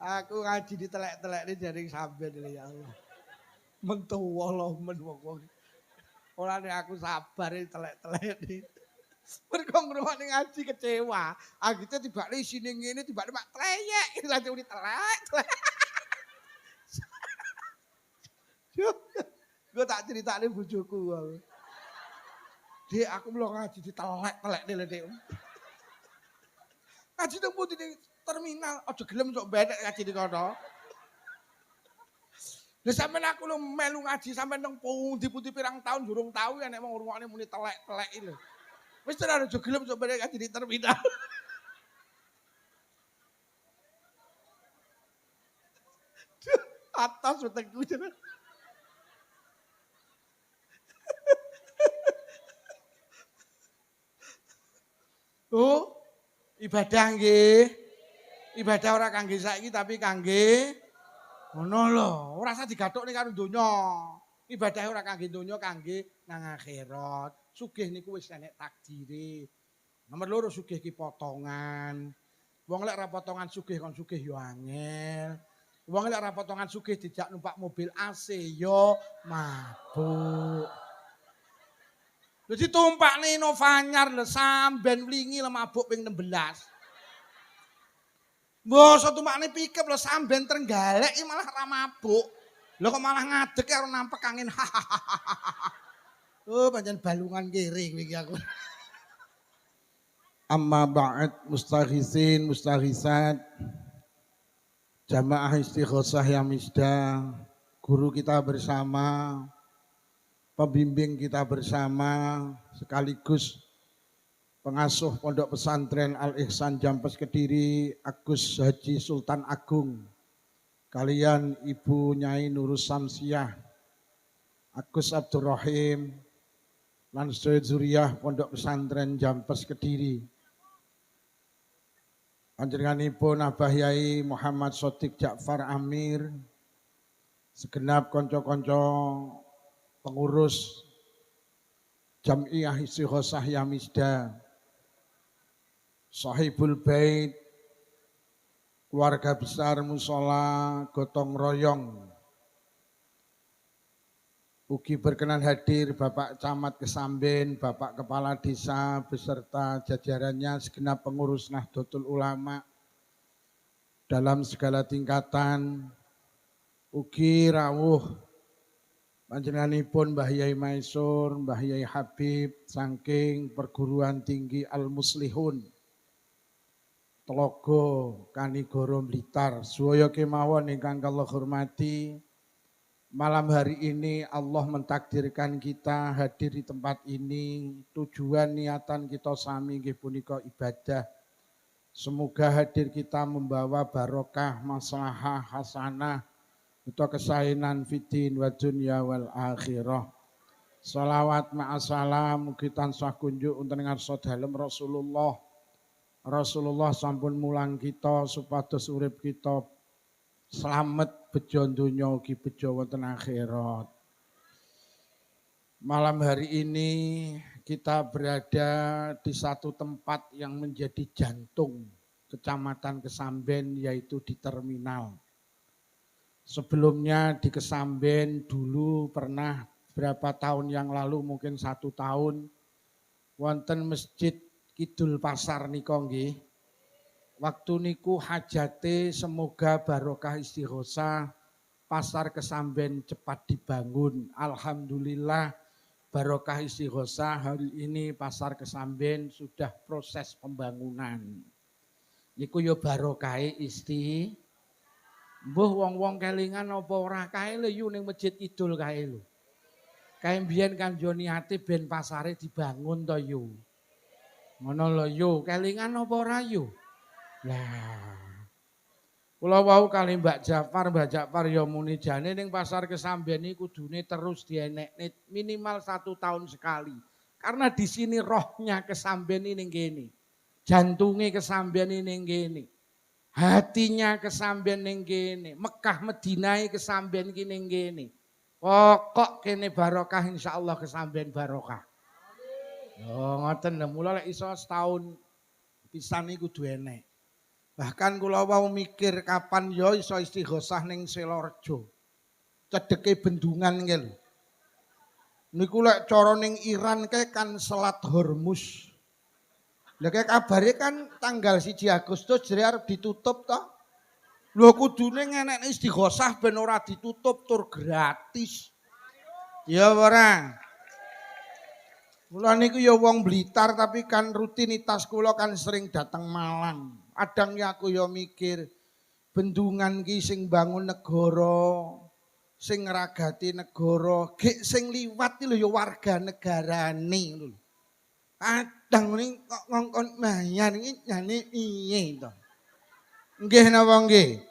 Aku ngaji ditelek-telek ini dari sampean ini ya Allah. Mentuwa loh men wong. Ora nek aku sabar telek-telek iki. Mergo ngrungokne ngaji kecewa. Agite tibane isine ngene tibane mak treyek lanjut muni telek. Gue tak critakne bojoku. Dik aku mlo ngaji ditelek-telekne lho Dik. Ngaji nang pundi ning terminal aja gelem sok benek ngaji ning kono. Lah sampean aku lho melu ngaji sampean nang pundi-pundi pirang tahun durung tau ya nek mau ngrungokne muni telek-telek iki lho. Wis tenan aja gelem sok benek ngaji di terminal. Atas wetengku jeneng. Oh, ibadah nggih. Ibadah ora kangge saiki tapi kangge ngono lho. Ora usah digathukne karo donya. Ibadah ora kangge donya, kangge nang akhirat. Sugih niku wis enek takdire. Nomor loro sugih ki potongan. Wong lek ora potongan sugih kon sugih yo angel. Wong lek ora potongan sugih dijak numpak mobil AC yo mabuk. Lha ditumpakne Novanyar lho samben wlingi lho mabuk ping 16. Mbok tumpakne pikep lho samben Trenggalek iki malah ra mabuk. Lho kok malah ngadeg karo nampek angin. Oh pancen balungan kere kowe iki aku. Amma ba'd mustaghisin mustaghisat jamaah istighosah yang misda, guru kita bersama, pembimbing kita bersama, sekaligus pengasuh Pondok Pesantren Al Ihsan Jampes Kediri, Agus Haji Sultan Agung, kalian Ibu Nyai Nurus Samsiah, Agus Abdurrahim, lan Zuriyah Pondok Pesantren Jampes Kediri. Panjenenganipun Abah Yai Muhammad Sotik Ja'far Amir, segenap konco-konco pengurus Jam'iyah Istighosah Yamisda, Sahibul Bait, keluarga besar Musola Gotong Royong, ugi berkenan hadir Bapak Camat Kesamben, Bapak Kepala Desa beserta jajarannya segenap pengurus Nahdlatul Ulama dalam segala tingkatan, ugi rawuh panjenenganipun Mbah Yai Maisur, Mbah Yai Habib saking Perguruan Tinggi Al Muslihun Tlogo Kanigoro Blitar, sedaya kemawon ingkang kula hormati. Malam hari ini Allah mentakdirkan kita hadir di tempat ini. Tujuan niatan kita sami nggih punika ibadah. Semoga hadir kita membawa barokah, maslahah, hasanah, atau kesaenan fiddin wa dunya wal akhirah. Salawat ma'asalam mugi tansah kunjuk wonten ngarsa dalem Rasulullah. Rasulullah sampun mulang kita supados urip kita selamat bejo donya ugi bejo wonten akhirat. Malam hari ini kita berada di satu tempat yang menjadi jantung Kecamatan Kesamben, yaitu di terminal. Sebelumnya di Kesamben dulu pernah berapa tahun yang lalu, mungkin 1 tahun, wonten Masjid Kidul Pasar nika nggih. Waktu niku hajate semoga barokah istighosah Pasar Kesamben cepat dibangun. Alhamdulillah barokah istighosah hari ini Pasar Kesamben sudah proses pembangunan. Niku yo barokah mbuh wong-wong kelingan apa ora kae lho yu ning Masjid Kidul kae lho. Kae mbiyen kan yo niate ben pasare dibangun to yu. Ngono lho yu, kelingan apa ora yu? Lah, kula wau kali Mbak Jafar ya muni jane ning Pasar Kesamben iki kudune terus dienekne minimal 1 tahun sekali. Karena di sini rohnya Kesamben ini ning kene. Jantunge Kesamben ini ning kene. Hatinya Kesamben ning kene. Mekah Madinah Kesamben iki ning kene. Pokok kene barokah insyaallah Kesamben barokah. Oh ngoten lho, mula lek iso setahun pisan iki kudu enek. Bahkan kula wau mikir kapan ya iso istighosah ning Selorejo. Cedeke bendungan nggih lho. Niku lek cara ning Iran ke kan Selat Hormuz. Lah kayak kabare kan tanggal 1 Agustus jare arep ditutup toh. Lho kudune ngenekne istighosah ben ora ditutup tur gratis. Ya ora. Kula niku ya wong Blitar tapi kan rutinitas kula kan sering datang Malang. Kadang ya aku ya mikir bendungan ki sing bangun negara, sing ngragati negara, gek sing liwat ki lho ya warga negarane lho. Kadang ning kok ngongkon bayar iki jane piye to? Nggih napa nggih?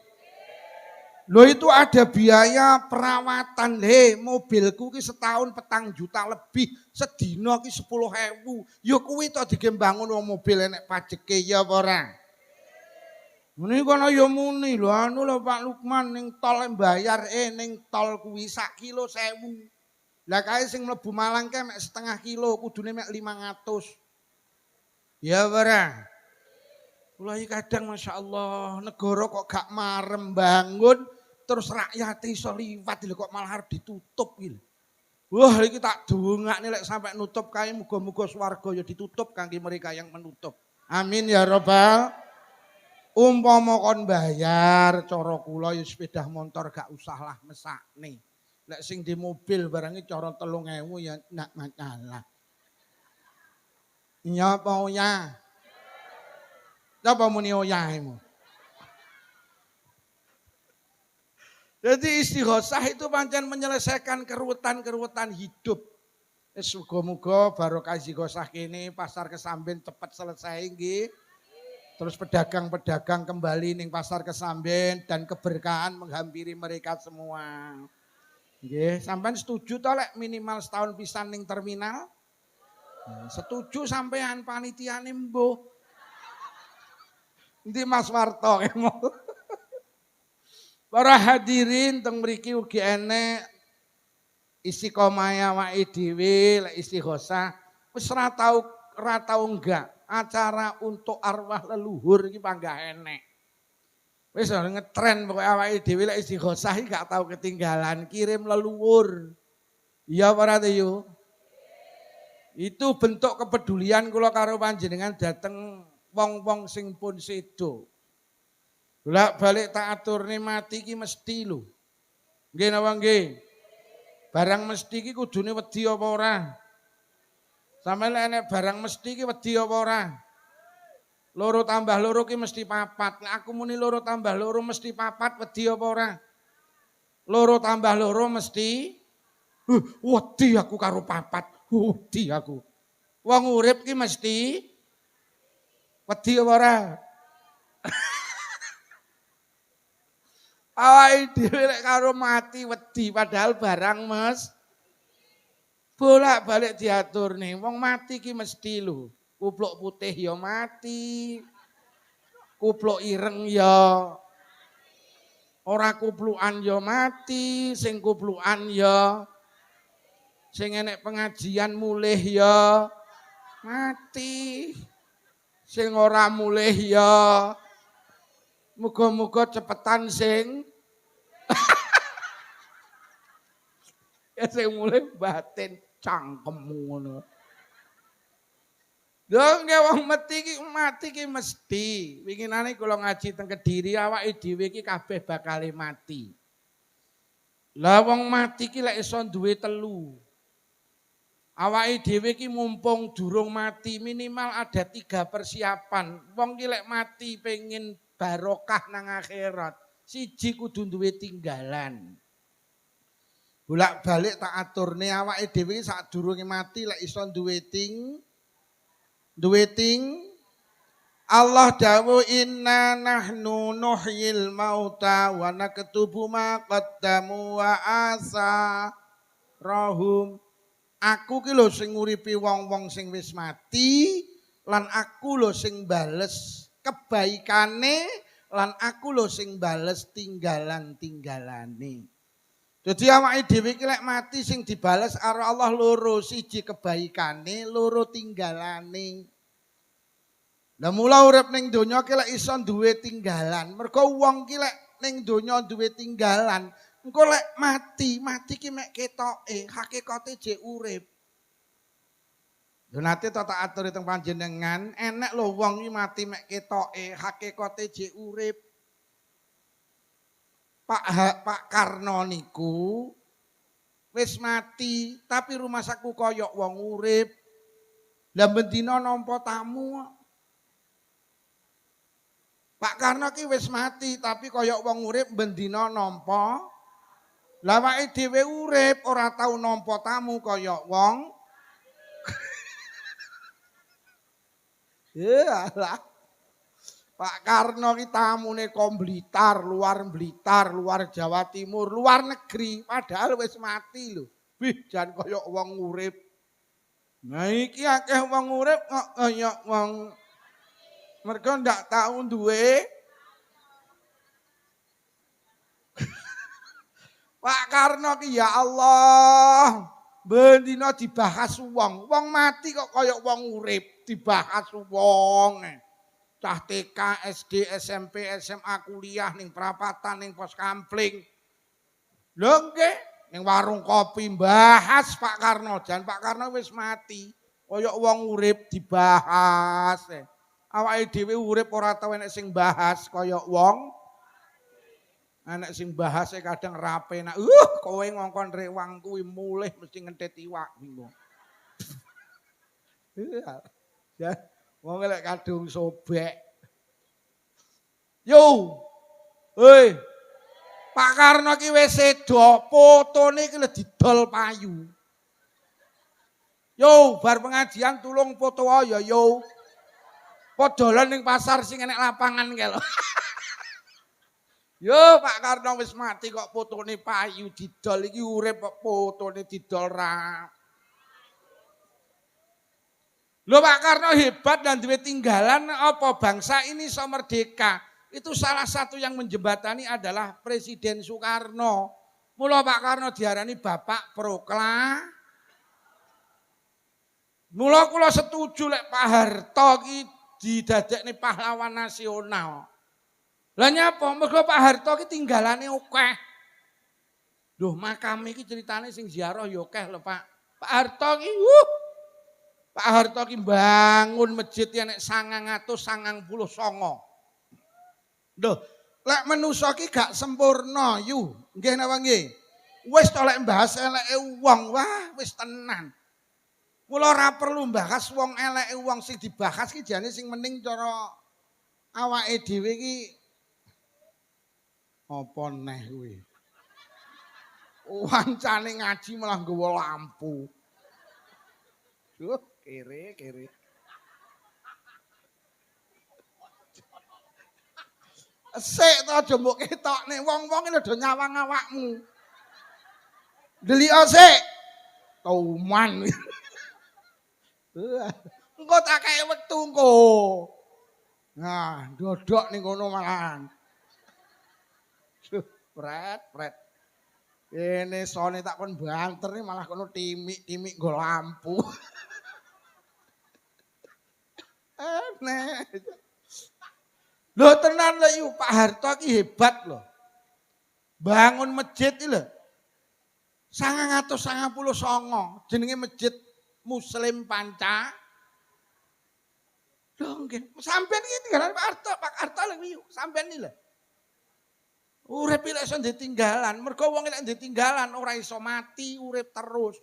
Loh itu ada biaya perawatan. Mobilku ki setahun 4 juta lebih, sedina ki 10.000. Ya kuwi to digembangun wong mobil enek pajeke ya apa ora? Muni kono ya muni lho anu lho Pak Lukman ning tol mbayar ning tol kuwi sak kilo 1.000. Lah kae sing mlebu Malang ke mek setengah kilo kudune mek 500. Ya apa ora? Kula iki kadang Masya Allah negara kok gak marem bangun terus rakyat iso liwat lho kok malah harus ditutup iki. Wah iki tak dongakne lek sampai nutup kae muga-muga swarga ya ditutup kangge mereka yang menutup. Amin ya rabbal. Umpama kon bayar cara kula ya sepeda motor gak usah lah mesakne. Lek sing di mobil barange cara 3.000 ya ndak masalah. Iya apa ya? Apa muni oyahmu? Jadi istighosah itu pancen menyelesaikan keruwetan-keruwetan hidup. Muga-muga barokah istighosah kene pasar Kesamben cepat selesai nggih. Terus pedagang-pedagang kembali ning pasar Kesamben dan keberkahan menghampiri mereka semua. Nggih, sampean setuju to lek minimal setahun pisan ning terminal? Setuju sampean panitiane mbuh. Endi Mas Warto kemo. Para hadirin teng mriki ugi enek istiqomah awake dhewe lek istighosah wis ora tau enggak acara untuk arwah leluhur iki panggah enek. Wis ngetren pokoke awake dhewe lek istighosah iki gak tau ketinggalan kirim leluhur. Iya apa ora yo? Itu bentuk kepedulian kula karo panjenengan dateng wong-wong sing pun sedo. Bolak-balik tak aturne mati ki mesti lho. Nggih napa nggih? Barang mesti ki kudune wedi apa ora? Sampe lek enek barang mesti ki wedi apa ora? 2 tambah 2 ki mesti 4. Nek aku muni 2 tambah 2 mesti 4 wedi apa ora? 2 tambah 2 mesti wedi aku karo 4. Wedi aku. Wong urip ki mesti wedi apa ora? Awake dhewe lek karo mati wedi padahal barang mes bolak-balik diaturne. Wong mati ki mesti lho. Kupluk putih ya mati. Kupluk ireng ya ora kuplukan ya mati, sing kuplukan ya sing enek pengajian mulih ya mati. Sing ora mulih ya muga-muga cepetan sing ya sing mulih batin cangkemmu ngono. Lho nggih wong mati ki mesti. Winginane kula ngaji teng Kediri awake dhewe ki kabeh bakal mati. Lah wong mati ki lek iso duwe 3. Awake dhewe ki mumpung durung mati minimal ada 3 persiapan. Wong ki lek mati pengen barokah nang akhirat. Siji kudu duwe tinggalan. Bolak-balik tak aturne awake dhewe sadurunge mati lek iso duwe Allah dawuh inna nahnu nuhyil mauta wa naktubu ma qaddamu wa asarahum. Aku ki lho sing nguripi wong-wong sing wis mati lan aku lho sing bales kebaikane lan aku lho sing bales tinggalan-tinggalane. Jadi awake dhewe iki lek mati sing dibales karo Allah 2, siji kebaikane, 2 tinggalane. Lah mula urip ning donya ki lek iso duwe tinggalan. Mergo wong ki lek ning donya duwe tinggalan, engko lek mati ki mek ketoke, hakikate jek urip. Yo nate tak aturi teng panjenengan, enek lho wong iki mati mek ketoke, hakikate jek urip. Pak Karno niku wis mati, tapi rumah sakku koyok wong urip. Lah bendina nampa tamu. Pak Karno ki wis mati tapi koyok wong urip bendina nampa. Lah awake dhewe urip ora tau nampa tamu koyok wong. Ya lah. Pak Karno ki tamune kom Blitar, luar Jawa Timur, luar negeri, padahal wis mati lho. Wih, jan koyok wong urip. Nah iki akeh wong urip kok koyok wong mergo ndak tau duwe. Pak Karno ki ya Allah, bendina dibahas wong. Wong mati kok koyok wong urip, dibahas wong. Cah TK, SD, SMP, SMA, kuliah ning prapatan ning pos kampling. Lho nggih, ning warung kopi bahas Pak Karno, jan Pak Karno wis mati. Koyok wong urip dibahas. Awake dhewe urip ora tau enek sing bahas koyok wong. Enek sing bahas kadang rapenak. Kowe ngongkon rewang kuwi mulih mesti ngentet iwak bingung. Ya, wong lek kadung sobek. Yo. Hei. Pak Karno ki wis sedo, fotone ki lho didol payu. Yo, bar pengajian tulung foto ya yo. Podolan ning pasar sing enek lapangan kae lho. Yo Pak Karno wis mati kok fotone payu didol iki urip kok fotone didol ra. Lho Pak Karno hebat dan duwe tinggalan apa bangsa ini iso merdeka. Itu salah satu yang menjembatani adalah Presiden Soekarno. Mula Pak Karno diarani Bapak Mula kula setuju lek Pak Harto ki didadekne pahlawan nasional. Lah nyapa? Mergo Pak Harto ki tinggalane akeh. Duh, makam iki ceritane sing ziarah ya akeh lho, Pak. Pak Harto ki Pak Harto ki bangun masjid nek 999. Duh, lek manusa ki gak sempurna yu. Nggih napa nggih? Wis to lek bahas eleke wong, wah wis tenan. Mula ora perlu bahas wong eleke wong sing dibahas ki jane sing mending cara awake dhewe ki apa neh kuwi. Wancane ngaji malah nggawa lampu. Duh, kere. Sik to aja mbok ketokne wong-wong lho do nyawang awakmu. Delik sik. Kauman. Engko tak kei wektu engko. Nah, dodok ning kono malahan. Pret. Ini sone tak kon banter malah kono timik nggo lampu. Aneh. Lho tenan lho yu Pak Harto ki hebat lho. Bangun masjid iki lho. 999 jenenge Masjid Muslim Panca. Lho nggih, sampean iki tinggalan Pak Harto lho yu, sampean iki lho. Urip lek iso ditinggalan, mergo wong lek ditinggalan ora iso mati, urip terus.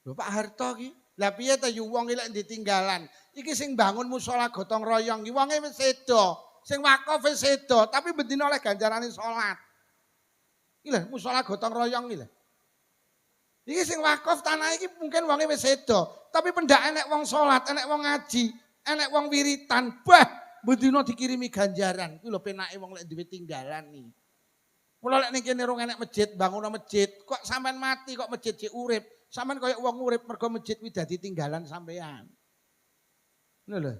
Lho Pak Harto ki, lah piye ta yu wong lek ditinggalan? Iki sing bangun musala gotong royong iki wonge wis sedo, sing wakaf wis sedo, tapi bendina oleh ganjarane salat. Iki lho musala gotong royong iki lho. Iki sing wakaf tanah iki mungkin wonge wis sedo, tapi pendak enek wong salat, enek wong ngaji, enek wong wiritan, bah bendina dikirimi ganjaran. Kuwi lho penake wong lek duwe tinggalan iki. Mula lek ning kene rong enek masjid, bangun masjid, kok sampean mati kok masjid sik urip. Sampean koyo wong urip mergo masjid kuwi dadi tinggalan sampean. Ngono lho.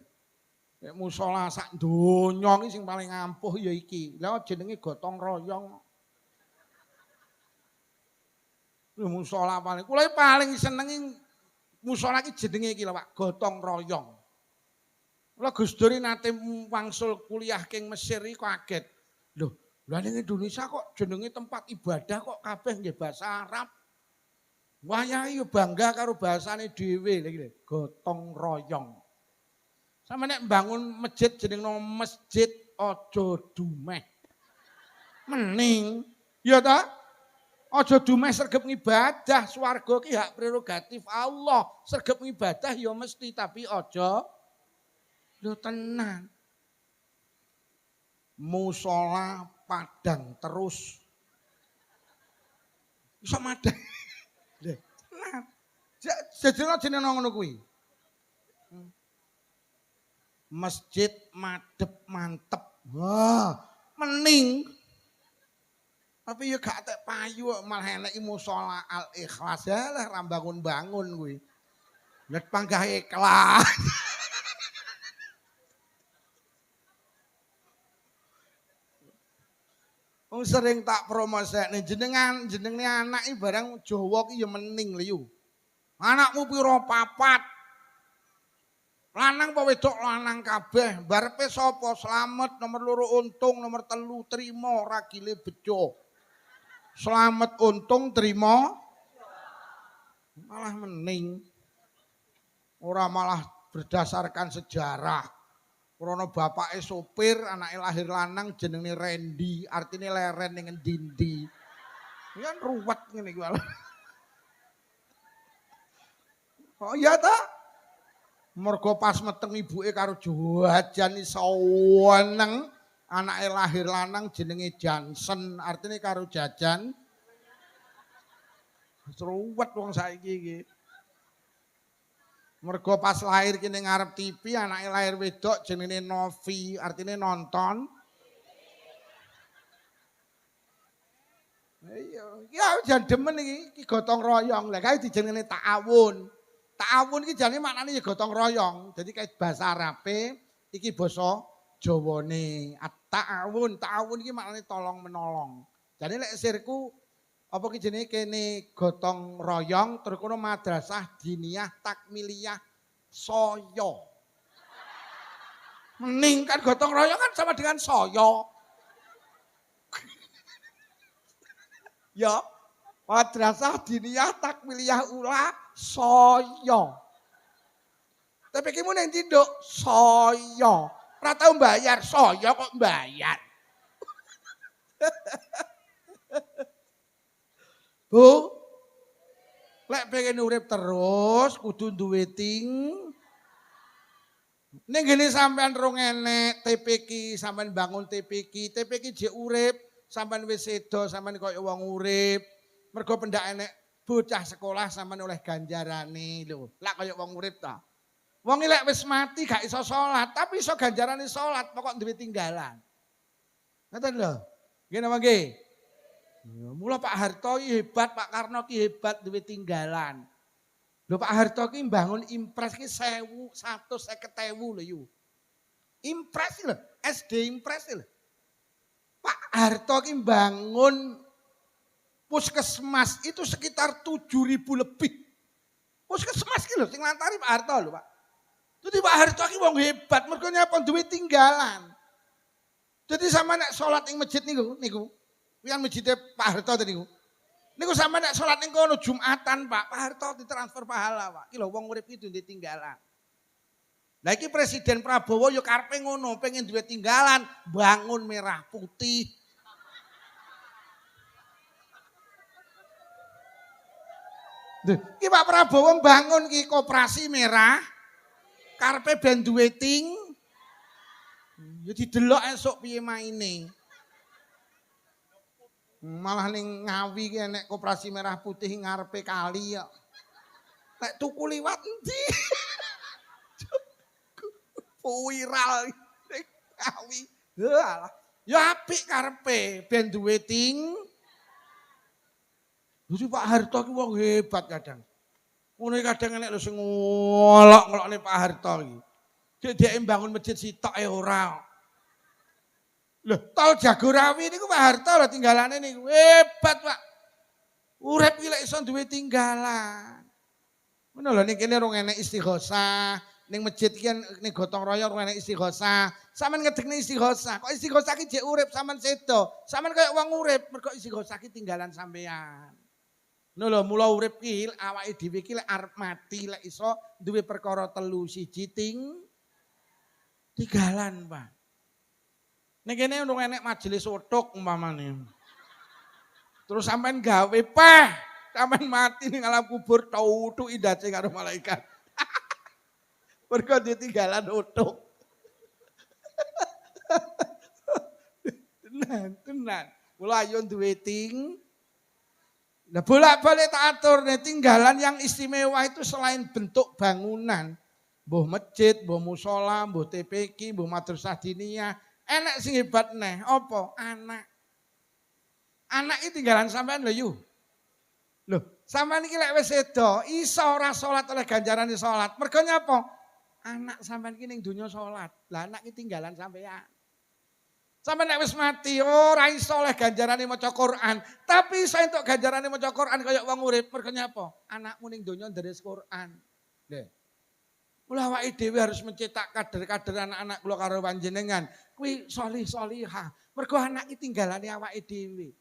Nek musala sak donya iki sing paling ampuh ya iki. Lah jenenge gotong royong. Lho musala paling kula paling senengi musala iki jenenge iki lho Pak, gotong royong. Kula Gus Dur nate wangsul kuliah king Mesir iki kaget. Lho, lha ning Indonesia kok jenenge tempat ibadah kok kabeh nggih basa Arab. Wayahe yo bangga karo bahasane dhewe lha gotong royong. Sampe nek mbangun masjid jeneng Masjid Aja Dumeh. Mening, ya ta? Aja dumeh sregep ngibadah, swarga ki hak prerogatif Allah. Sregep ngibadah ya mesti tapi aja lho tenan. Musala padang terus. Iso madang. Lho, tenan. Jajal jenenge ngono kuwi. Masjid madhep mantep. Wah, mening. Tapi ya gak tek payu malah enek musala Al Ikhlas ya lah ra bangun-bangun kuwi. Nek panggah ikhlas. Wong sering tak promosekne jenenge anak iki barang Jawa ki ya mening lho yu. Anakmu pira papat? Lanang apa wedok lanang kabeh. Barepe sapa? Slamet nomor 2 untung, nomor 3 trima ragile bejo. Slamet untung trima malah mening. Ora malah berdasarkan sejarah. Krana bapake sopir, anake lahir lanang jenenge Randy, artine leren ning endi-endi. Kan ruwet ngene iki. Oh iya ta? Mergo pas meteng ibuke karo jajan seneng, anake lahir lanang jenenge Jansen, artine karo jajan. Ruwet wong saiki iki. Mergo pas lahir ki ning ngarep TV, anake lahir wedok jenenge Novi, artine nonton. Iya, ya jan demen iki gotong royong. Lah kae dijenenge ta'awun. Ta'awun iki jane maknane ya gotong royong. Dadi kae basa Arabe, iki basa Jawane. Ta'awun, ta'awun iki maknane tolong menolong. Jadi lek sirku apa ki jenenge kene gotong royong terus kono madrasah diniyah takmiliyah soyo. Mening kan gotong royong kan sama dengan soyo. Ya, madrasah diniyah takmiliyah ula soyo. Tapi kimu ning tinduk soyo. Ora tau mbayar soyo kok mbayar. Bu, lek pengen urip terus kudu duwe ting. Ning ngene sampean rong enek TPQ, sampean bangun TPQ jek urip, sampean wis sedo, sampean koyo wong urip. Mergo pendak enek bocah sekolah sampean oleh ganjarane lho. Lak koyo wong urip ta. Wong lek wis mati gak iso salat, tapi iso ganjarane salat, pokok duwe tinggalan. Ngoten lho. Nggih napa nggih? Mula Pak Harto ki hebat, Pak Karno ki hebat duwe tinggalan. Lho Pak Harto ki mbangun Impres ki 150.000 lho yu. Impres lho, SD Impres lho. Pak Harto ki mbangun puskesmas itu sekitar 7.000 lebih. Puskesmas ki lho sing lantari Pak Harto lho, Pak. Jadi Pak Harto ki wong hebat mergo nyapa duwe tinggalan. Jadi sama nek salat ing masjid niku yang masjid Pak Harto tadi niku. Niku sama nek salat ning kono Jumatan, Pak Harto ditransfer pahala, Pak. Ki lho wong urip iki duwe tinggalan. Lah iki Presiden Prabowo yo karepe ngono, pengen duwe tinggalan, bangun merah putih. Ki Pak Prabowo bangun ki koperasi merah, karepe ben duwe ting. Ya didelok esuk piye maine. Malah ning Ngawi ki enek koperasi merah putih ngarepe kali ya. Nek tuku liwat endi? Viral ning Ngawi. Halah. Ya apik karepe ben duwe ting. Jadi Pak Harto ki wong hebat kadang. Ngono kadang enek lho sing ngolok-ngolokne Pak Harto iki. Dhek mbangun masjid sitok ae ora. Loh, tol Jagorawi niku Pak Harto lho tinggalane niku. Hebat, Pak. Urip iki lek iso duwe tinggalan. Ngono lho ning kene rong enek istighosah, ning masjid iki ning gotong royong enek istighosah. Sampeyan ngedekne istighosah. Kok istighosah ki jek urip sampean sedo. Sampeyan kaya wong urip mergo istighosah ki tinggalan sampean. Ngono lho, mula urip ki awake dhewe ki lek arep mati lek iso duwe perkara telu siji tinggalan, Pak. Ning kene ono enek majelis utuk umpamane. Terus sampean gawe peh, sampean mati ning alam kubur tau-tau indase karo malaikat. Mergo ditinggalan utuk. Tenan. Mula ayo duwe Nah bolak-balik tak atur nih, tinggalan yang istimewa itu selain bentuk bangunan. Mbuh masjid, mbuh musola, mbuh TPQ, mbuh madrasah diniyah. Enak sing hebat nih, apa? Anak. Anak iki tinggalan sampean lho yu. Loh, sampean iki lek wis sedo, iso ora salat oleh ganjarane salat. Mergo nyapa? Anak sampean iki ning donya salat. Lah anak iki tinggalan sampean. Sampeyan nek wis mati ora iso oleh ganjarane maca Quran, tapi iso entuk ganjarane maca Quran kaya wong urip. Mergo nyapa? Anakmu ning donya ndheres Quran. Nggih. Mula awake dhewe harus mencetak kader-kader anak-anak kula karo panjenengan. Kuwi sholih-sholihah. Mergo anak iki tinggalane awake dhewe.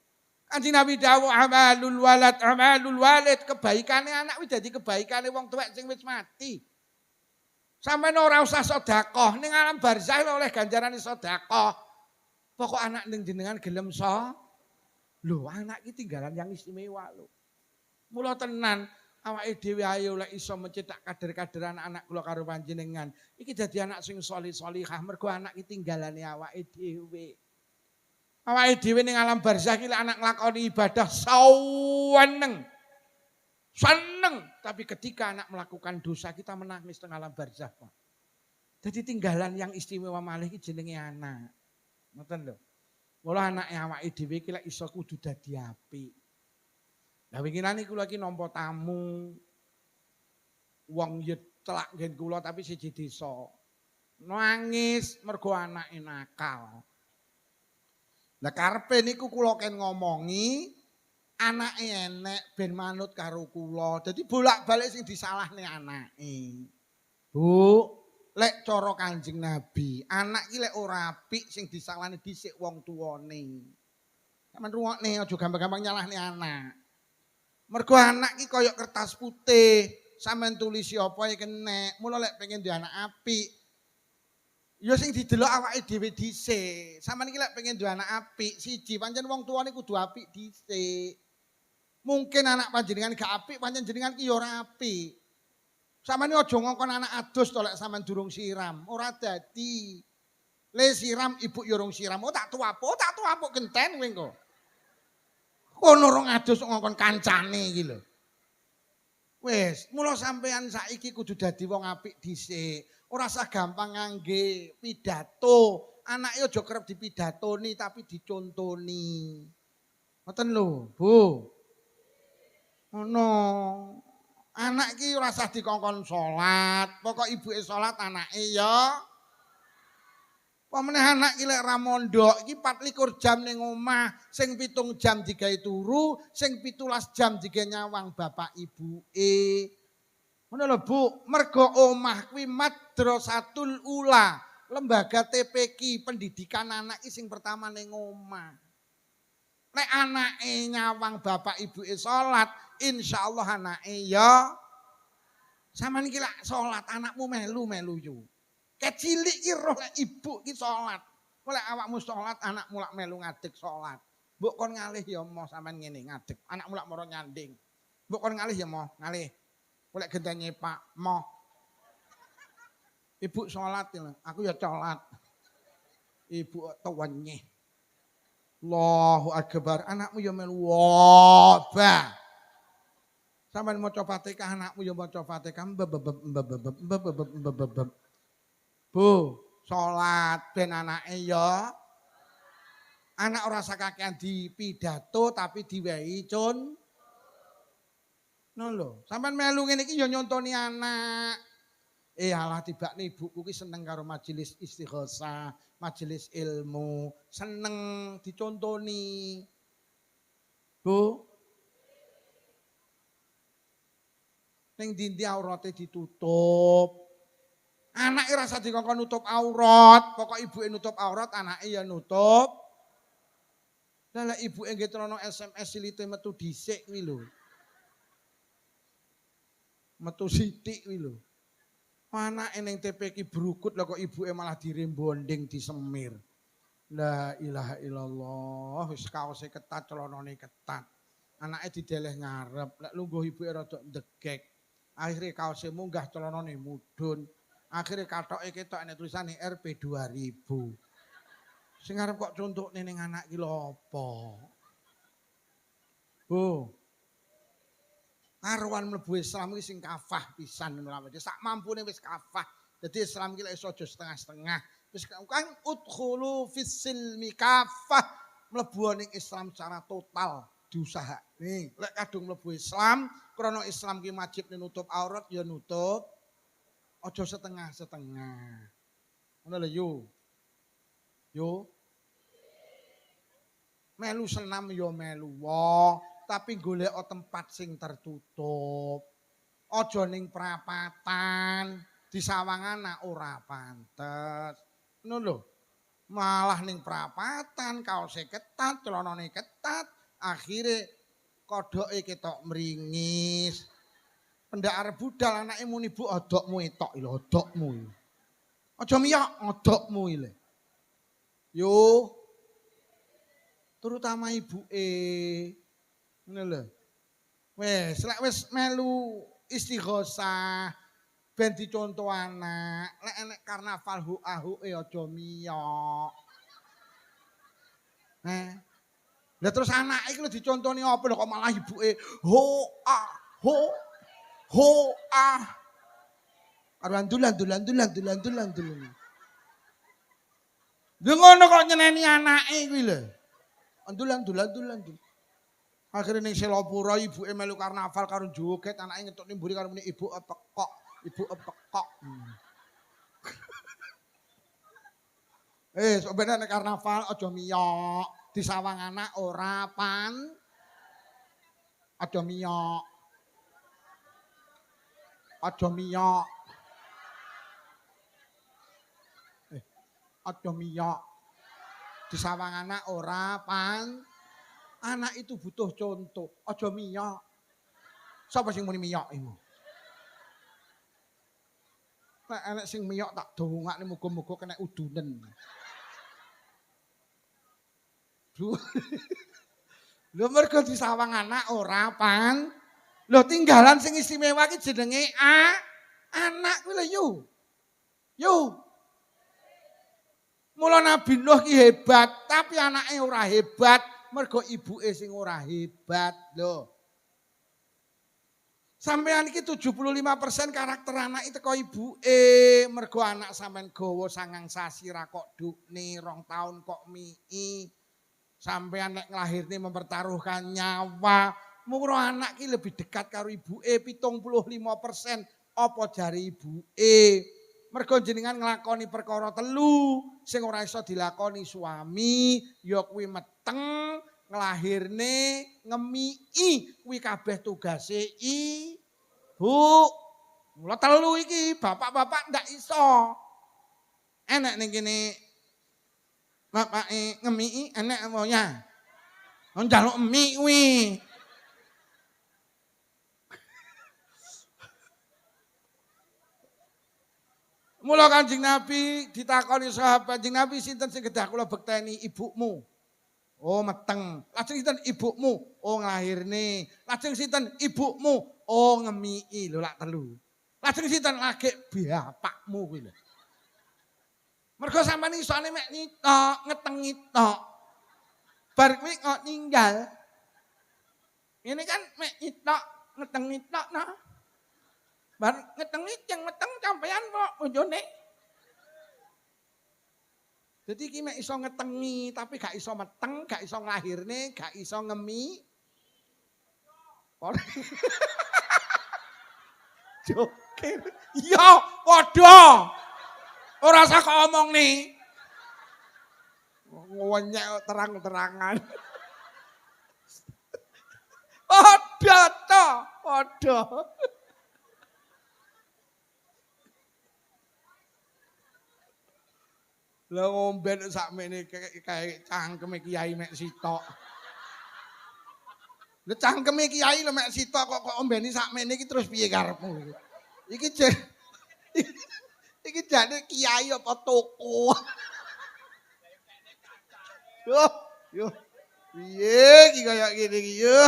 Kanjeng Nabi dawuh amalul walid, kebaikane anak kuwi dadi kebaikane wong tuwek sing wis mati. Sampeyan ora usah sedekah ning alam barzah oleh ganjarane sedekah. Pokok anak ning jenengan gelem lho anak iki tinggalan yang istimewa lho. Mula tenan awake dhewe ayo lek iso mencetak kader-kader anak-anak kula karo panjenengan. Iki dadi anak sing sholih-sholihah mergo anak iki tinggalane awake dhewe. Awake dhewe ning alam barzah iki lek anak nglakoni ibadah seneng, tapi ketika anak melakukan dosa kita menangis teng alam barzah, Pak. Jadi tinggalan yang istimewa malih iki jenenge anak. Ngoten lho. Mula anake awake dhewe iki lek iso kudu dadi apik. Lah winginane kula iki nampa tamu. Wong ya celak nggen kula tapi siji desa. Nangis mergo anake nakal. Lah karepe niku kula ken ngomongi anake enek ben manut karo kula. Dadi bolak-balik sing disalahne anake. Bu, lek cara Kanjeng Nabi, anak iki lek ora apik sing disalahne dhisik wong tuwane. Sampeyan rungokne aja gampang-gampang nyalahne anak. Mergo anak iki kaya kertas putih, sampeyan tulisi apa ya kenek. Mula lek pengen duwe anak apik, ya sing didelok awake dhewe dhisik. Sampeyan iki lek pengen duwe anak apik, siji pancen wong tuane kudu apik dhisik. Mungkin anak panjenengan gak apik, pancen jenengan ki ya ora apik. Sampeyan aja ngongkon anak adus to lek sampeyan durung siram, ora dadi. Le siram ibu ya urung siram, tak tuapuk genten kowe engko. Kono urung adus ngongkon kancane iki lho. Wis, mula sampeyan saiki kudu dadi wong apik dhisik. Ora usah gampang ngangge pidato. Anake aja kerep dipidatoni tapi dicontoni. Ngoten lho, Bu. Ngono. Anak ki ora usah dikongkon salat, pokok ibuke salat anake ya. Pamane anak ki lek ra mondok iki 24 jam ning omah, sing 7 jam digawe turu, sing 17 jam digawe nyawang bapak ibuke. Ngono lho Bu, mergo omah kuwi madrasatul ula, lembaga TPQ pendidikan anak ki sing pertama ning omah. Nek anake nyawang bapak ibuke salat, insyaallah anake ya sampeyan iki lak salat anakmu melu-melu yo. Kecilik ki roh lek ibu ki salat. Lek awakmu salat anakmu lak melu ngadeg salat. Mbok kon ngalih ya moh sampeyan ngene ngadeg. Anakmu lak mara nyanding. Mbok kon ngalih ya moh, ngalih. Lek genteng nyepak moh. Ibu salat aku ya salat. Ibu tuwenyeh. Allahu Akbar, anakmu ya melu wabah. Sampeyan maca Fatihah anakmu ya maca Fatihah. Bu, salat ben anake ya. Anak ora sakakean dipidato tapi diwehi Ngono lho, sampeyan melu ngene iki ya nyontoni anak. Alah tibakne ibuku ki seneng karo majelis istighosah, majelis ilmu, seneng dicontoni. Bu. Ning ndi-ndi aurate ditutup. Anake rasa dikongkon nutup aurat, pokok ibuke nutup aurat, anake ya nutup. Lah ibuke nggih trono SMS silite metu dhisik kuwi lho. Metu sithik kuwi lho. Anake ning TPQ brukut lah kok ibuke malah dirembonding disemir. La ilaha illallah, wis kaose ketat, celanane ketat. Anake dideleh ngarep, lek lungguh ibuke rada ndegek. Akhire kaose munggah, celanane mudhun. Akhire kathoke ketok nek tulisane RP 2000. Sing arep kok contohne ning anak ki lho apa? Bu. Karuan mlebu Islam iki sing kafah pisan ngono lho. Sak mampune wis kafah. Dadi Islam ki lek iso aja setengah-setengah. Wis kan udkhulu fis-silmi kafah. Mlebu ning Islam secara total diusahakne. Lek kadung mlebu Islam, krana Islam ki wajib nutup aurat ya nutup. Aja setengah-setengah. Ngono lho yo. Yo. Melu senam yo melu wae, tapi golek tempat sing tertutup. Aja ning prapatan, di sawangan ora pantes. Ngono lho. Malah ning prapatan kaose ketat, celanane ketat, akhire kodoke ketok mringis. Pendak arep budal anake muni Bu odokmu etok lho, odokmu. Aja miyok odokmu lho. Yo terutama ibuke. Ngono lho. Wes lek wis melu istighosah ben dicontoh anak. Lek enek karnaval hu-ahuke aja miyok. Lah terus anake iki lho dicontoni apa lho kok malah ibuke ho ah. Karo andulan. Lha ngono kok nyeneni anake kuwi lho. Andulan. Akhire ning Selopura ibuke melu karnaval karo joget, anake ngetokne mburi karo muni ibu pekok. Sok ben nek karnaval aja miyok, disawang anak ora pan. Aja miyok. Aja miyok. Disawang anak ora pan. Anak itu butuh contoh. Aja miyok. Sapa sing muni miyok iku? Nek enek sing miyok tak dongakne muga-muga kena udunen. Lho mergo disawang anak ora pan. Lho tinggalan sing istimewa ki jenenge anak kuwi lho yo. Yo. Mula Nabi Nuh ki hebat, tapi anake ora hebat, mergo ibuke sing ora hebat lho. Sampeyan iki 75% karakter anak itu teko ibuke, mergo anak sampean gawa 9 sasi ra kok dukne, 2 taun kok mii. Sampeyan nek nglahirne mempertaruhkan nyawa, muro anak ki lebih dekat karo ibuke 75% apa jari ibuke. Mergo jenengan nglakoni perkara 3 sing ora iso dilakoni suami, ya kuwi meteng, nglahirne, ngemiki, kuwi kabeh tugase ibu. Mula 3 iki bapak-bapak ndak iso. Enek ning kene bapake ngemiki enek apa ya? Njaluk emi kuwi. Mula Kanjeng Nabi ditakoni sahabat, Kanjeng Nabi sinten sing kedah kula bekteni ibumu? Oh meteng. Lajeng sinten ibumu? Oh nglahirne. Lajeng sinten ibumu? Oh ngemiki. Lho lak 3. Lajeng sinten lagi bapakmu kuwi lho. Mergo sampeyan isane mek nyitok, ngetengi tok. Bar kuwi kok ninggal. Ini kan mek nyitok, ngetengi tok nah. Bar ngetengi yang meteng sampean kok bojone. Jadi iki mek iso ngetengi tapi gak iso meteng, gak iso nglahirne, gak iso ngemi. Joker. Iya, padha. Ora usah kok omong nih. Ngonyek terang-terangan. Padha to, padha. Lah ngomben sakmene kayak cangkeme kiai mek sitok. Lah cangkeme kiai lho mek sitok kok ombeni sakmene iki terus piye karepmu? Iki iki jane kiai apa toko? Yo, yo. Piye iki kaya ngene iki yo?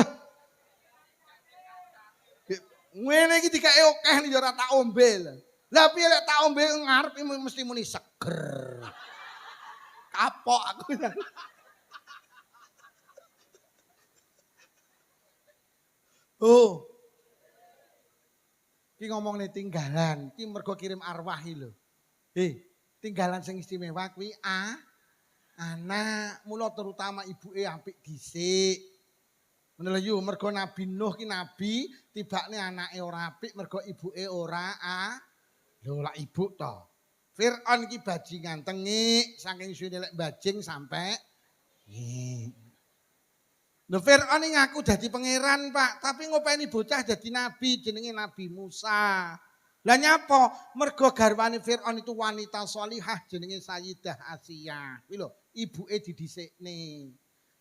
Ngene iki dikake akeh yo ora tak ombe lho. Lah piye lek tak ombe ngarep mesti muni seger. Kapok aku. Oh. Ki ngomongne tinggalan, ki mergo kirim arwah iki lho. Tinggalan sing istimewa kuwi anak, mula terutama ibuke apik dhisik. Ngono lho yu, mergo Nabi Nuh ki nabi, tibakne anake ora apik mergo ibuke ora lho lak ibu to. Firaun ki bajingan tengik, saking suwene lek bajing sampe lho Firaun iki ngaku dadi pangeran, Pak, tapi ngopeni bocah dadi nabi jenenge Nabi Musa. Lah nyapa? Mergo garwane Firaun itu wanita sholihah jenenge Sayyidah Asia. Kuwi lho, ibuke didhisikne.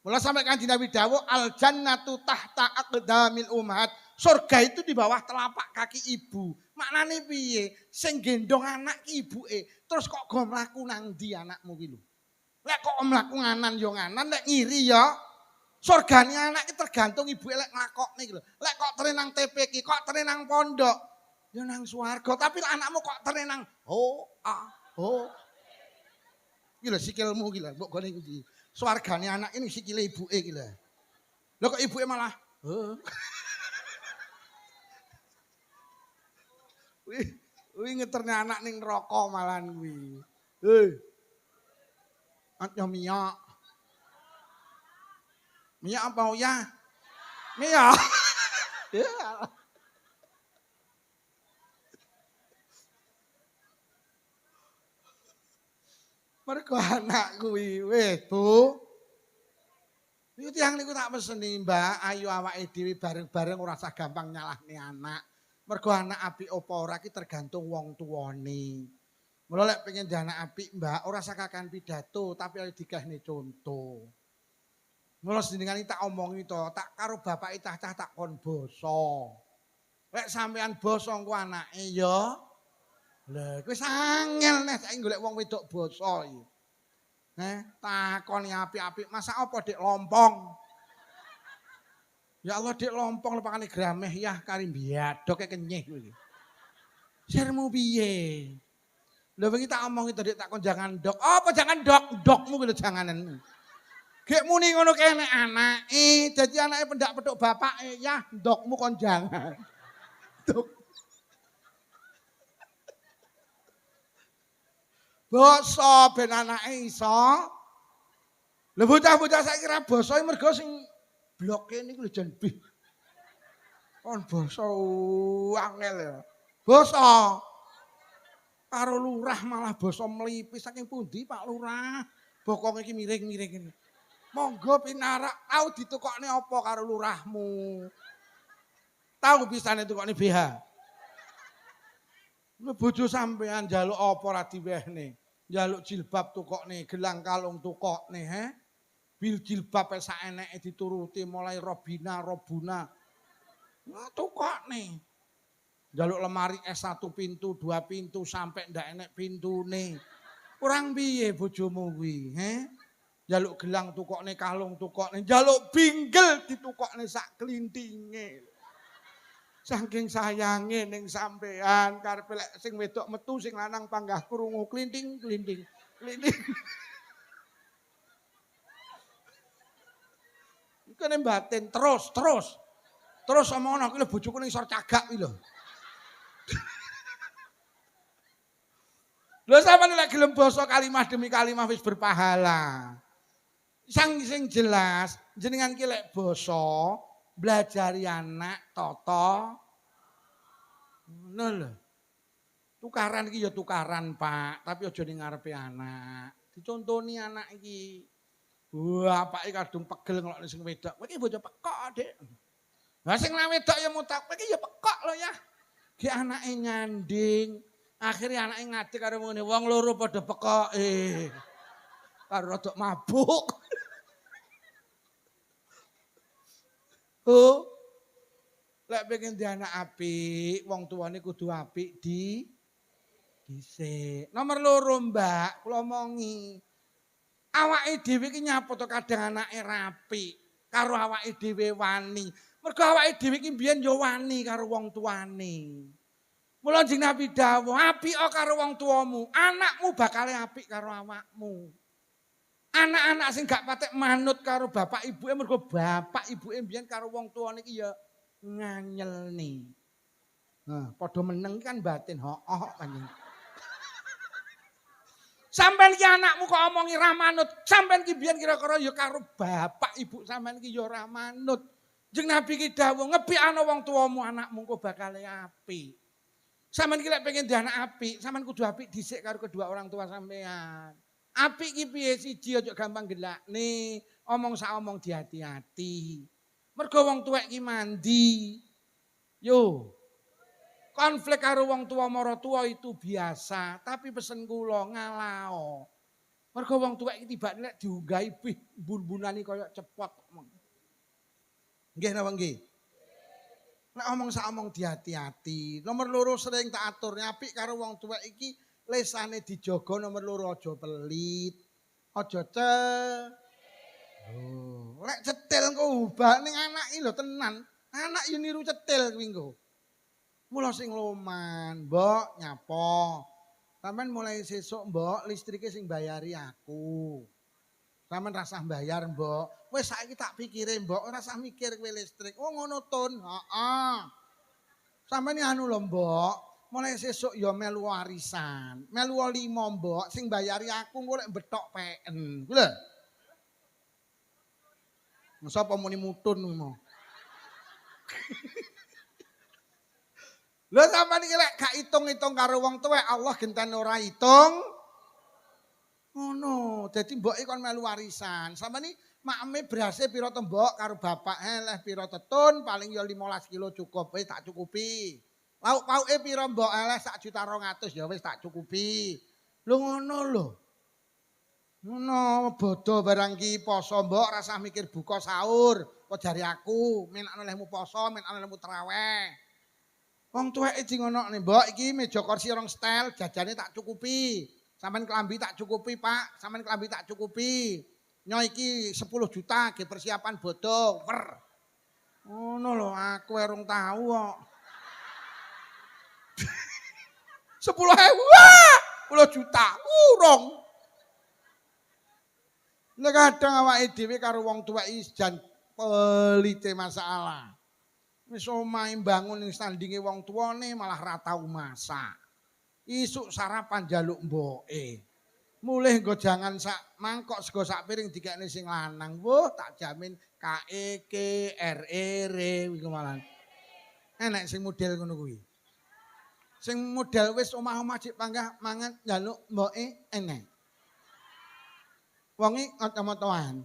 Mula sampai Kanjeng Nabi dawuh al jannatu tahta aqdamil ummahat. Surga itu di bawah telapak kaki ibu. Maknane piye? Sing gendong anak ki ibuke. Terus kok go mlaku nang ndi anakmu ki lho? Lek kok mlaku nganan yo nganan, lek ngiri yo surgane anak ki tergantung ibuke lek nglakokne iki lho. Lek kok terenang TPQ, kok terenang pondok, yo nang swarga. Tapi anakmu kok terenang ho. Iki lho sikilmu iki lho, mbok gone iki. Swargane anak ini sikile ibuke iki lho. Lho kok ibuke malah Wih ngeterne anak ning neraka malahan kuwi. Atnya miyak. Miyak apa ya? Miyak. Mergo anak kuwi wis, Bu. Niku tiyang niku tak peseni, Mbak, ayo awake dhewe bareng-bareng ora usah gampang nyalahne anak. Mergo anak apik apa ora ki tergantung wong tuwane. Mula lek pengen di anak apik, Mbak, ora usah kakan pidato, tapi ayo digahne contoh. Mula jenengan tak omongi to, tak karo bapake cah-cah tak kon basa. Lek sampean basa engko anake ya lha wis angel nek saiki golek wong wedok basa iki. Takoni apik-apik, masak apa Dik lompong? Ya Allah Dik lompong lepakane grameh ya kari biadok kenyih kowe iki. Sirmu piye? Lha wingi tak omongi to Dik tak kon jangan dok. Apa jangan dok? Dokmu kuwi lho janganan. Gek muni ngono kene anake, dadi anake pendak petuk bapake ya ndokmu kon jangan. Dok. Basa ben anake iso. Lha bocah-bocah saiki ra basa mergo sing bloke niku lho jan bih. Kon basa angel ya. Basa. Karo lurah malah basa mlipis saking pundi Pak Lurah? Bokonge iki miring-miring ngene. Monggo pinarak tau ditukokne apa karo lurahmu? Tau pisane tukokne BH. Bojo sampean njaluk apa ora diwehne? Njaluk jilbab tukokne, gelang kalung tukokne, Bil jilbab sak eneke dituruti mulai robina. Tukokne. Njaluk lemari S1 pintu, 2 pintu sampai ndak enek pintune. Kurang piye bojomu kuwi, Njaluk gelang tukokne, kalung tukokne, njaluk binggel ditukokne sak klintinge. Saking sayange ning sampean karepe lek sing wedok metu sing lanang panggah krungu klinting. Kene batin terus omongan aku lho bojoku ning sor cagak kuwi lho. Lho sampeyan lek gelem basa kalimah demi kalimah wis berpahala. Sing jelas jenengan ki lek basa blajari anak tata ngono lho. Tukaran iki ya tukaran, Pak, tapi aja ning ngarepe anak. Dicontoni anak iki. Bapake kadung pegel ngelokne sing wedok. Kowe iki bocah pekok, Dik. Lah sing lanang wedok ya mutak, kowe iki ya pekok lho ya. Ki anake nyanding, akhire anake ngadeg karo ngene, wong loro padha pekoke. karo rodok mabuk. Oh, lek pengen di anak apik, wong tuane kudu apik dhisik. Nomor loro, Mbak, kula omongi. Awake dhewe iki nyapa to kadang anake rapi karo awake dhewe wani. Mergo awake dhewe iki mbiyen ya wani karo wong tuane. Mula Kanjeng Nabi dawuh, apika karo wong tuamu, anakmu bakal apik karo awakmu. Anak-anak sing gak patek manut karo bapak ibuke mergo bapak ibuke mbiyen karo wong tuane iki ya nganyelni. Nah, padha meneng kan batin hooh kanjeng. Sampeyan ki anakmu kok omongi ra manut, sampeyan ki biyen kira-kira ya karo bapak ibu sampeyan ki ya ra manut. Jeneng Nabi ki dawuh, ngebikane wong tuamu anakmu kok bakal apik. Sampeyan ki lek pengen di anak apik, sampeyan kudu apik dhisik karo kedua orang tua sampeyan. Apik ki piye siji aja gampang gelakne, omong sak omong dihati-hati. Mergo wong tuwek ki mandi. Yo, konflik karo wong tua maratuwa itu biasa, tapi pesen kula ngalao. Mergo wong tuwek iki tibane lek diunggahi bun-bunani kaya cepot. Nggih napa nggih? Nek omong sak omong dihati-hati. Nomor loro sering tak atur apik karo wong tuwek iki lesane dijaga, nomor loro aja pelit. Aja lek cetil engko ubah ning anak iki lho tenan. Anak yo niru cetil kuwi engko. Mula sing loman, Mbok nyapa. Sampeyan mulai sesuk, Mbok, listrike sing bayari aku. Sampeyan rasah bayar, Mbok. Wis saiki tak pikire, Mbok, ora usah mikir kowe listrik. Oh ngono Tun. Heeh. Sampeyan anu lho, Mbok, mulai sesuk ya melu warisan. Melu 5, Mbok, sing bayari aku engko lek mbethok peken. Ku lho. Sapa muni mutun ngono. Lha sampeyan iki lek gak itung-itung karo wong tuwek Allah gentene ora itung. Ngono, dadi mboke kon melu warisan. Sampeyan iki makme berase pira to mbok karo bapak leh pira tetun paling ya 15 kilo cukup wis tak cukupi. Lauk-pauke pira mbok leh 1.200.000 ya wis tak cukupi. Lho ngono lho. Ngono bodho barang ki poso mbok rasah mikir buka sahur. Kok jari aku menakno lehmu poso, menakno lehmu traweh. Wong tuweke di ngonokne, Mbok iki meja kursi rong stel, jajane tak cukupi. Sampeyan klambi tak cukupi, Pak. Sampeyan klambi tak cukupi. Nyo iki 10 juta ge persiapan bodho. Wer. Ngono lho, aku urung tahu kok. 10.000. Wah! 10 juta. Urung. Nek kadang awake dhewe karo wong tuwek iki jan pelite masalah. Wis omahe mbangun ning standinge wong tuane malah ra tau masak. Isuk sarapan njaluk mboke. Mulih nggo jangan sak mangkok sego sak piring dikekne sing lanang. Wuh, tak jamin KEK RR iku malah. Enek sing model ngono kuwi. Sing model wis omah-omah cek panggah mangan njaluk mboke enek. Wonge kacamatan.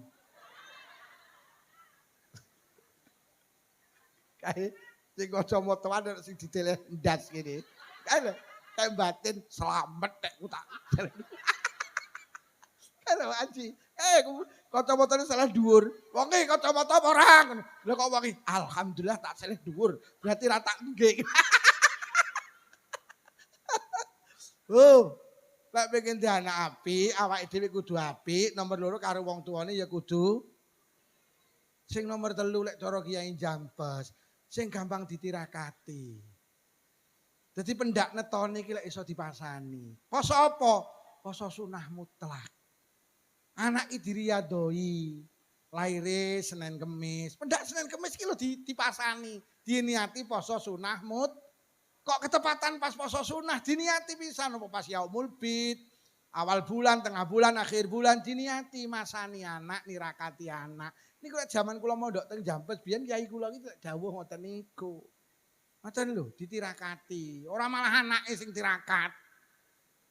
Kae sing kacamatan sing diteleh ndas kene. Kae batin slamet nek ku tak. Karo Aji. Kacamatane salah dhuwur. Wonge kacamata apa ora ngono. Lah kok wonge alhamdulillah tak seleh dhuwur. Berarti ra tak nggih. Oh, lek pengen di anak apik, awake dhewe kudu apik, nomor loro karo wong tuane ya kudu. Sing nomor 3 lek cara Kiai Jampes, sing gampang ditirakati. Dadi pendak netone iki lek iso dipasani. Poso apa? Poso sunah mutlak. Anak iki diriyadoi. Laire Senin Kemis. Pendak Senin Kemis iki lho dipasani. Diniati poso sunah Kok ketepatan pas poso sunah diniati pisan apa pas yaumul bid. Awal bulan, tengah bulan, akhir bulan diniati masani anak, nirakati anak. Niku lek jaman kula mondok teng Jampes biyen kiai kula iki dawuh ngoten niku. Ngoten lho, ditirakati. Ora malah anake sing tirakat.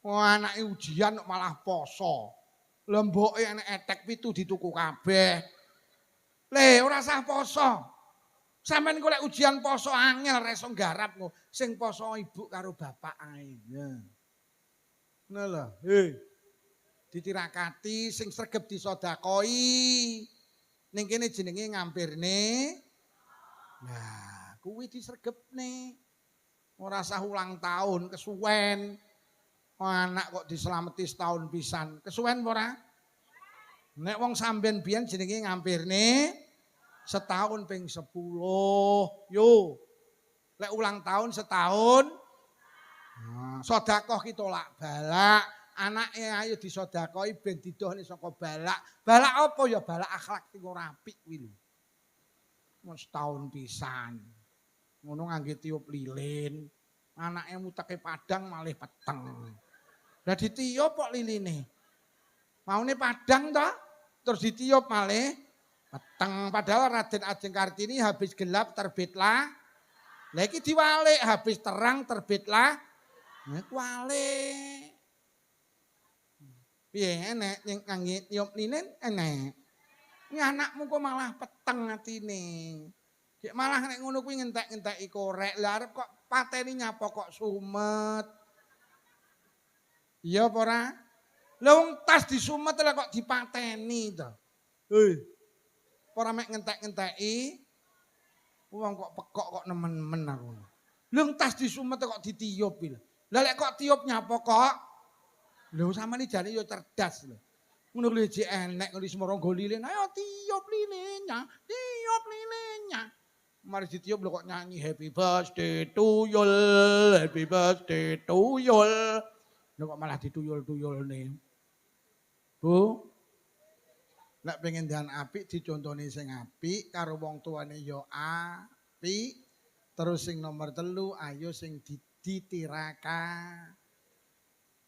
Oh, anake ujian malah poso. Lemboke enek etek 7 dituku kabeh. Le ora sah poso. Sampeyan kok lek ujian poso angel reso nggarap kok. Sing poso ibu karo bapak ae. Nah lho, ditirakati sing sregep disodakoi. Ning kene jenenge ngampirne. Nah, kuwi disregepne. Ora usah ulang tahun kesuwen. Anak kok dislameti setahun pisan. Kesuwen apa ora? Nek wong sampean biyen jenenge ngampirne setahun ping 10. Yo. Lek ulang tahun setahun. Nah, sedekah ki tolak balak. Anake ayo disodakoi ben didohne saka balak. Balak apa ya balak akhlak sing ora apik kuwi lho. Wis setahun pisan. Ngono ngangge tiup lilin. Anake muteke padang malih peteng. Lah ditiup kok liline. Maune padang to, terus ditiup malih peteng. Padahal Raden Ajeng Kartini habis gelap terbitlah. Lah iki diwalik habis terang terbitlah. Nek walik. Piye enek ning ngangge tiup lilin enek. Ini anakmu kok malah peteng atine. Gek malah nek ngono kuwi ngentek-ngenteki korek. Lah arep kok pateni nyapa kok sumet. Iya apa ora? Lah wong tas disumet lah kok dipateni to. Hei. Ora mek ngentek-ngenteki. Wong kok pekok kok nemen-nemen aku. Lha tas disumet kok ditiup lho. Lah lek kok tiup nyapa kok? Lho sampeyan jane yo cerdas lho. Ngono lho jek enek ngene semoronggo lilin. Ayo tiup lilinnya, tiup lilinnya. Mari ditiup lho kok nyanyi happy birthday to you, happy birthday to you. Lho kok malah dituyul-tuyulne. Bu. Nek pengen dan apik dicontoni sing apik karo wong tuane yo apik. Terus sing nomor 3 ayo sing ditiraka.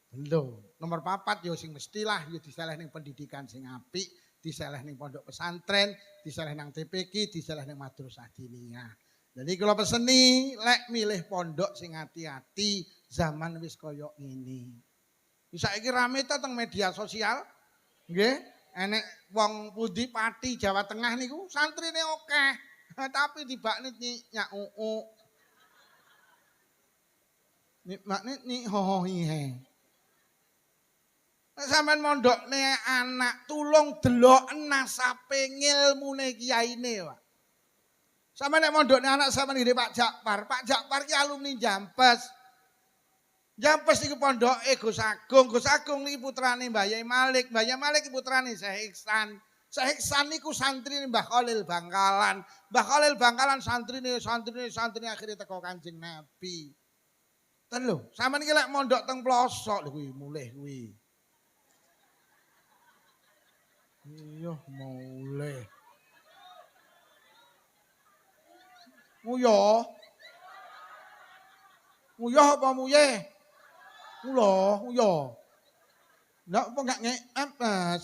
Lho, nomor 4 yo sing mestilah yo diseleh ning pendidikan sing apik, diseleh ning pondok pesantren, diseleh nang TPQ, diseleh ning madrasah diniyah. Jadi kula peseni lek milih pondok sing hati-hati zaman wis kaya ngene. Saiki rame ta teng media sosial. Nggih, enek wong pundi Pati Jawa Tengah niku santrine akeh, tapi tibane nyak uu. Makne ni hohohihe. Sampeyan mondokne anak tulung delok nasabe ngilmune kiyaine, Pak. Sampeyan nek mondokne anak sampeyan ngene Pak Jakpar. Pak Jakpar ki alumni Jampes. Jampes iki pondoke Gus Agung. Gus Agung niki putrane Mbah Yai Malik. Mbah Yai Malik iki putrane Syekh Ihsan. Syekh Ihsan niku santrine Mbah Khalil Bangkalan. Mbah Khalil Bangkalan santrine akhire teko Kanjeng Nabi. Ten lho, sampeyan iki lek mondok teng plosok lho kuwi mulih kuwi. Iya mulih. Nguyah. Nguyah apa muyeh? Nguyah. Lah apa gak ngek Mas?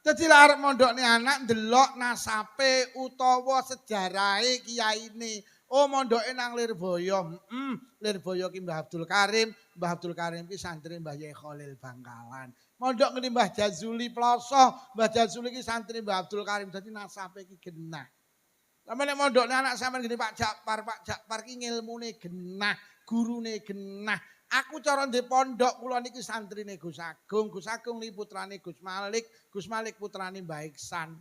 Dadi arep mondokne anak ndelok nasabe utawa sejarahe kiyaine. Oh mondoke nang Lirboyo. Lirboyo ki Mbah Abdul Karim. Mbah Abdul Karim ki santri Mbah Yai Khalil Bangkalan. Mondok ngene Mbah Jazuli Ploso. Mbah Jazuli ki santri Mbah Abdul Karim. Dadi nasabe ki genah. Sampeyan nek mondokne anak sampeyan gini Pak Jakpar ki ngilmune genah, gurune genah. Aku cara ndek pondok kula niki santrine Gus Agung niki putrane Gus Malik putrane Mbah Iksan.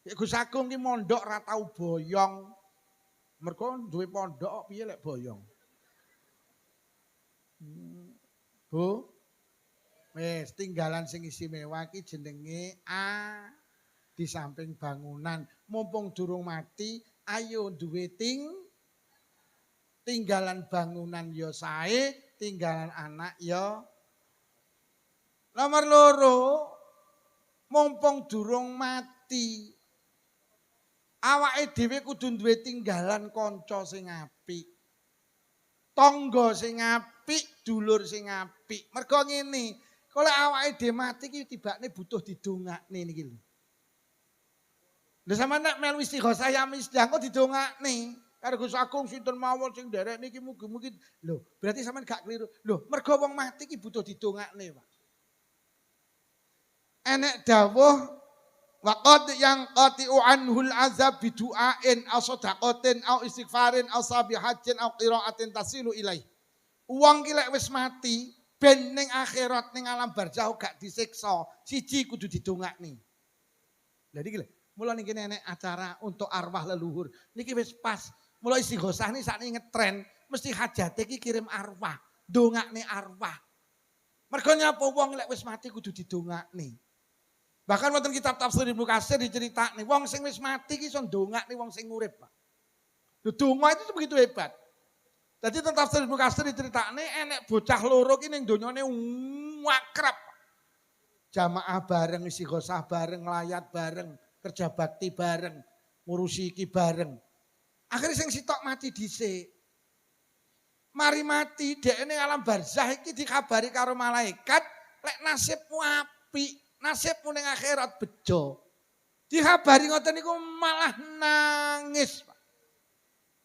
Gus Agung ki mondok ra tau boyong. Mergo duwe pondok piye lek boyong. Bu. Wis tinggalan sing istimewa ki jenenge A. Di samping bangunan mumpung durung mati ayo duwe tinggalan bangunan yo sae, tinggalan anak yo. Nomor 2 mumpung durung mati awake dhewe kudu duwe tinggalan kanca sing apik. Tangga sing apik, dulur sing apik. Mergo ngene, kalau awake dhewe mati ki tibane butuh didongakne niki lho. Lah sampeyan nek melu istighosah ya kok didongakne. Karo Gus Agung sinten mawon sing nderek niki mugi-mugi. Lho, berarti sampeyan gak keliru. Lho, mergo wong mati ki butuh didongakne, Pak. Enek dawuh waqad yang qati'u anhul azab bidu'ain aw shadaqatin aw istighfarin aw sabihatin aw qira'atin tasilu ilaih. Wong ki lek wis mati ben ning akhirat ning alam barzah gak disiksa, siji kudu didongakne. Lah niki lho, mula niki nenek acara untuk arwah leluhur. Niki wis pas. Mula istighosah niki sakniki ngetren, mesti hajate iki kirim arwah, ndongakne arwah. Mergo nyapa wong lek wis mati kudu didongakne. Bahkan wonten kitab tafsir Ibnu Katsir diceritakne wong sing wis mati ki iso ndongakne wong sing urip, Pak. Lho donga itu begitu hebat. Jadi tentang tafsir Ibnu Katsir diceritakne enek bocah loro ki ning donyane akrab. Jamaah bareng, istighosah bareng, nglayat bareng, kerja bakti bareng, ngurusi iki bareng. Akhirnya sing sitok mati dhisik. Mari mati dhek ning alam barzah iki dikabari karo malaikat lek nasibmu apik. Nasibmu ning akhirat bejo. Dikabari ngoten niku malah nangis, Pak.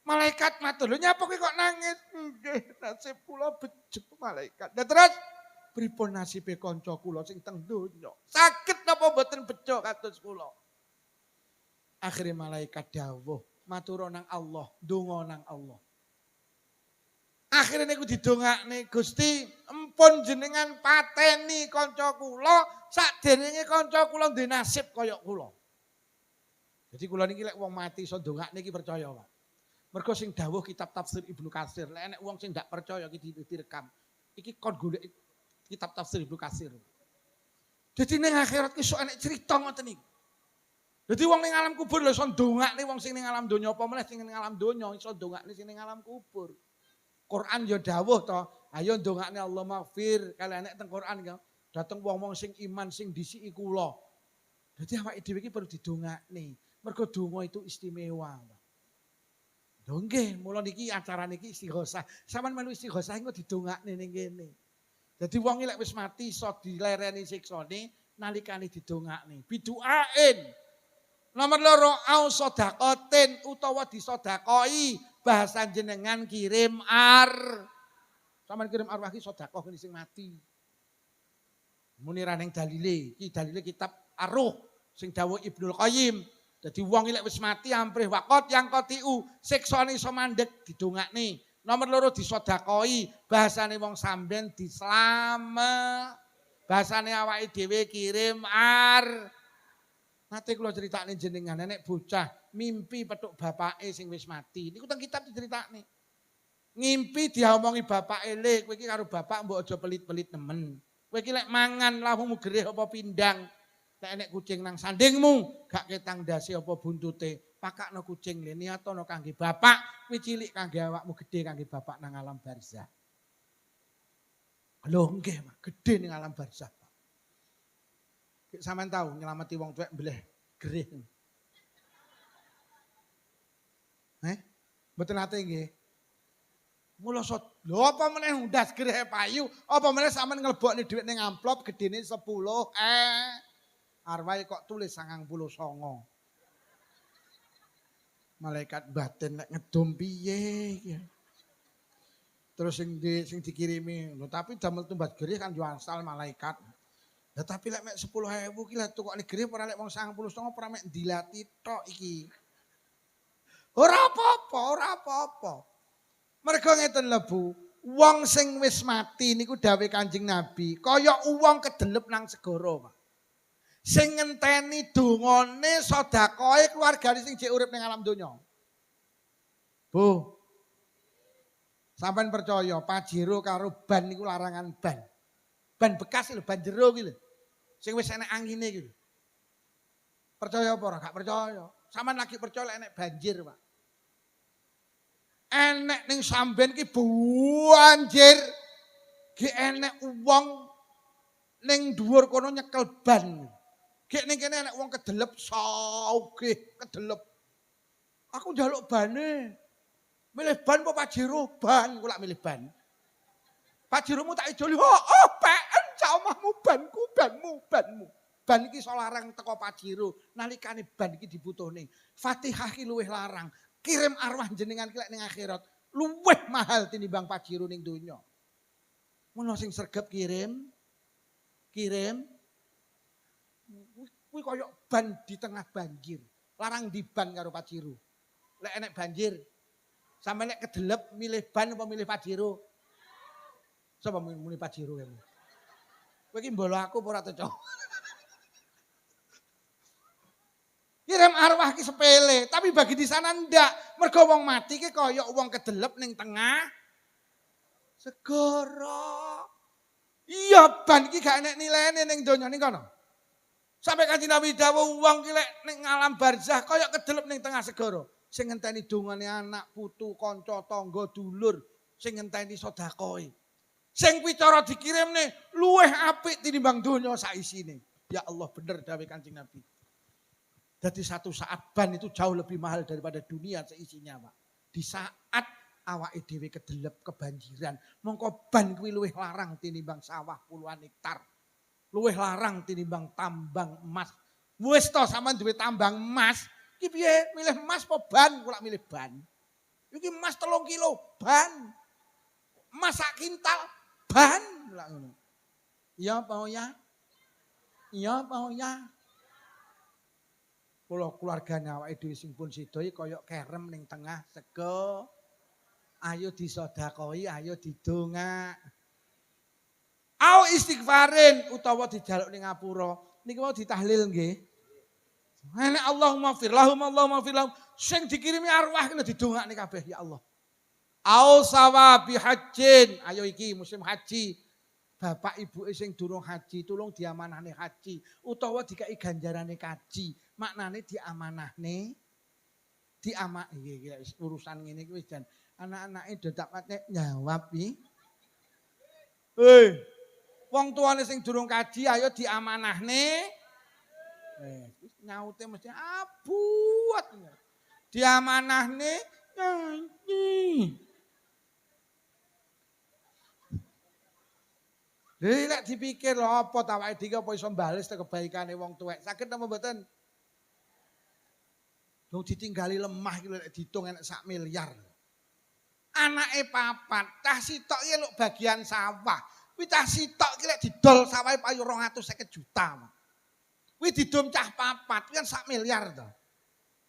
Malaikat matur, "Lho nyapa kowe kok nangis?" "Nggih, nasib kula bejo, malaikat." Lah terus pripun nasibe kanca kula sing teng donya? Saged napa mboten bejo kados kula? Akhire malaikat dawuh, matur nang Allah, ndonga nang Allah. Akhirnya niku didongakne Gusti, empun jenengan pateni kanca kula sakderenge kanca kula duwe nasib kaya kula. Jadi kula niki lek wong mati iso ndongakne iki percaya, Pak. Mergo sing dawuh kitab tafsir Ibnu Katsir, lek enek wong sing ndak percaya iki direkam. Iki kon golek kitab tafsir Ibnu Katsir. Dadi ning akhirat iso enek crita ngoten niku. Dadi wong ning alam kubur lho iso ndongakne wong sing ning alam donya apa meneh sing ning alam donya iso ndongakne sing ning alam kubur. Quran ya dawuh to, ayo ndongakne Allah maghfir. Kalau enek teng Quran ya, dateng wong-wong sing iman sing disiki kula. Dadi awake dhewe iki perlu didongakne. Mergo donga itu istimewa. Lho nggih, mula niki acara niki istighosah. Sampeyan melu istighosah engko didongakne ning kene. Dadi wong lek wis mati iso dilereni siksane nalikane didongakne. Biduain. Nomor loro au sedaqatin utawa disodakoi bahasa jenengan kirim sampean kirim arwah ki sedekah kene sing mati. Muni ra ning dalile, iki dalile kitab Ar-Ruh sing dawuh Ibnul Qayyim. Dadi wong lek wis mati amprih waqt yang qatiu siksane iso mandeg didongakne. Nomor loro disodakoi bahasane wong samben dislame. Bahasane awake dhewe kirim Nate kula critakne jenengan nenek bocah mimpi petuk bapake sing wis mati. Niku teng kitab diceritakne. Ngimpi diomongi bapake, "Le, kowe iki karo bapak mbok aja pelit-pelit nemen. Kowe iki lek mangan lawuhmu gerih apa pindang. Lek enek kucing nang sandingmu, gak ketang ndase apa buntute. Pakakno kucing le niatono kangge bapak, kowe cilik kangge awakmu, gedhe kangge bapak nang alam barzah." Lho nggih, Pak, gedhe ning alam barzah. Sampeyan tahu nyelamati wong tuwek mbleh gerih. Mboten nate nggih. Mula lho apa meneh ndas gerih payu, apa meneh sampeyan nglebokne dhuwit ning amplop gedene 10. Arwahe kok tulis 99. Malaikat batin nek ngedum piye iki. Terus sing dikirimi, lho tapi damel tumbat gerih kan yo asal malaikat. Ya tapi lek mek 10.000 ki lek tukokne gerih ora lek wong 99 ora mek dilati tok iki. Ora apa-apa. Mergo ngeten lho Bu, wong sing wis mati niku dawuh Kanjeng Nabi, kaya uwong kedelep nang segara, Pak. Sing ngenteni dongane sedekahe keluargane sing jek urip ning alam donya. Bu. Sampeyan percaya Pajero karo ban niku larangan ban. Ban bekas lho, ban jero ki lho. Sing wis enek angine ki lho. Percaya apa ora? Gak percaya. Sampeyan lagi percaya lek enek banjir, Pak. Enek ning samben ki banjir. Ki enek wong ning dhuwur kono nyekel ban. Ki ning kene enek wong kedelep saugih, kedelep. Aku njaluk bane. Milih ban apa Pajero? Ban, kula milih ban. Pajeromu tak ijoli, oh PN cak omahmu banmu. Ban iki iso larang teko Pajero, nalikane ban iki dibutuhne. Fatihah ki luwih larang. Kirim arwah jenengan ki lek ning akhirat luwih mahal tinimbang Pajero ning donya. Mun sing sregep kirim. Kuwi kaya ban di tengah banjir. Larang di ban karo Pajero. Lek enek banjir, sampe nek kedelep milih ban apa milih Pajero? Sapa muni Pajero kowe? Kowe iki mbolo aku apa ora cocok? Kirim arwah ki sepele, tapi bagi di sana ndak. Mergo wong mati ki kaya wong kedelep ning tengah segara. Iya ban iki gak enek nilene ning donya ning kono. Sampai Kanjeng Nabi dawuh wong ki lek ning alam barzah kaya kedelep ning tengah segara. Sing ngenteni dongane anak, putu, kanca, tangga, dulur, sing ngenteni sedekahe. Sing kuwi cara dikirimne luweh apik tinimbang donya sak isine. Ya Allah bener dawuh Kanjeng Nabi. Jadi satu saat ban itu jauh lebih mahal daripada dunia seisinya, Pak. Di saat awake dhewe kedelep kebanjiran, mongko ban kuwi luwih larang tinimbang sawah puluhan hektar. Luwih larang tinimbang tambang emas. Wis to sampean duwe tambang emas, iki piye milih emas apa ban? Kula milih ban. Iki emas 3 kilo, ban. Emas sak kintal, ban. Lah ngono. Iya apa ya? Iya apa ya? Kula keluargane awake dhewe sing pun sedaya kaya kerem ning tengah sego. Ayo disedekahi, ayo didongak. Au istighfarin utawa dijaluk ning ngapura. Niki mau ditahlil nggih. Ana Allahumma fir lahum Allahumma fir lahum. Sing dikirimi arwah kena didongakne kabeh ya Allah. Au sawabi hajjin. Ayo iki musim haji. Bapak ibu sing durung haji tolong diamanahne haji utawa dikai ganjarane kaji. Maknane diamanahne iki urusan ngene iki wis jan anak-anake do tak patek jawab iki. Wong tuane sing durung kaji ayo diamanahne. Wis nyaute mesti abuat. Diamanahne kaji. Lek dipikir lho apa ta awake dhewe apa iso mbales kebaikane wong tuwek. Saged apa mboten? Dong ditinggali lemah iki lek diitung enek 1 miliar. Anake 4, cah sitok iki lho bagian sawah. Kuwi cah sitok iki lek didol sawahe payu 250 juta. Kuwi didom cah 4, kuwi kan 1 miliar to.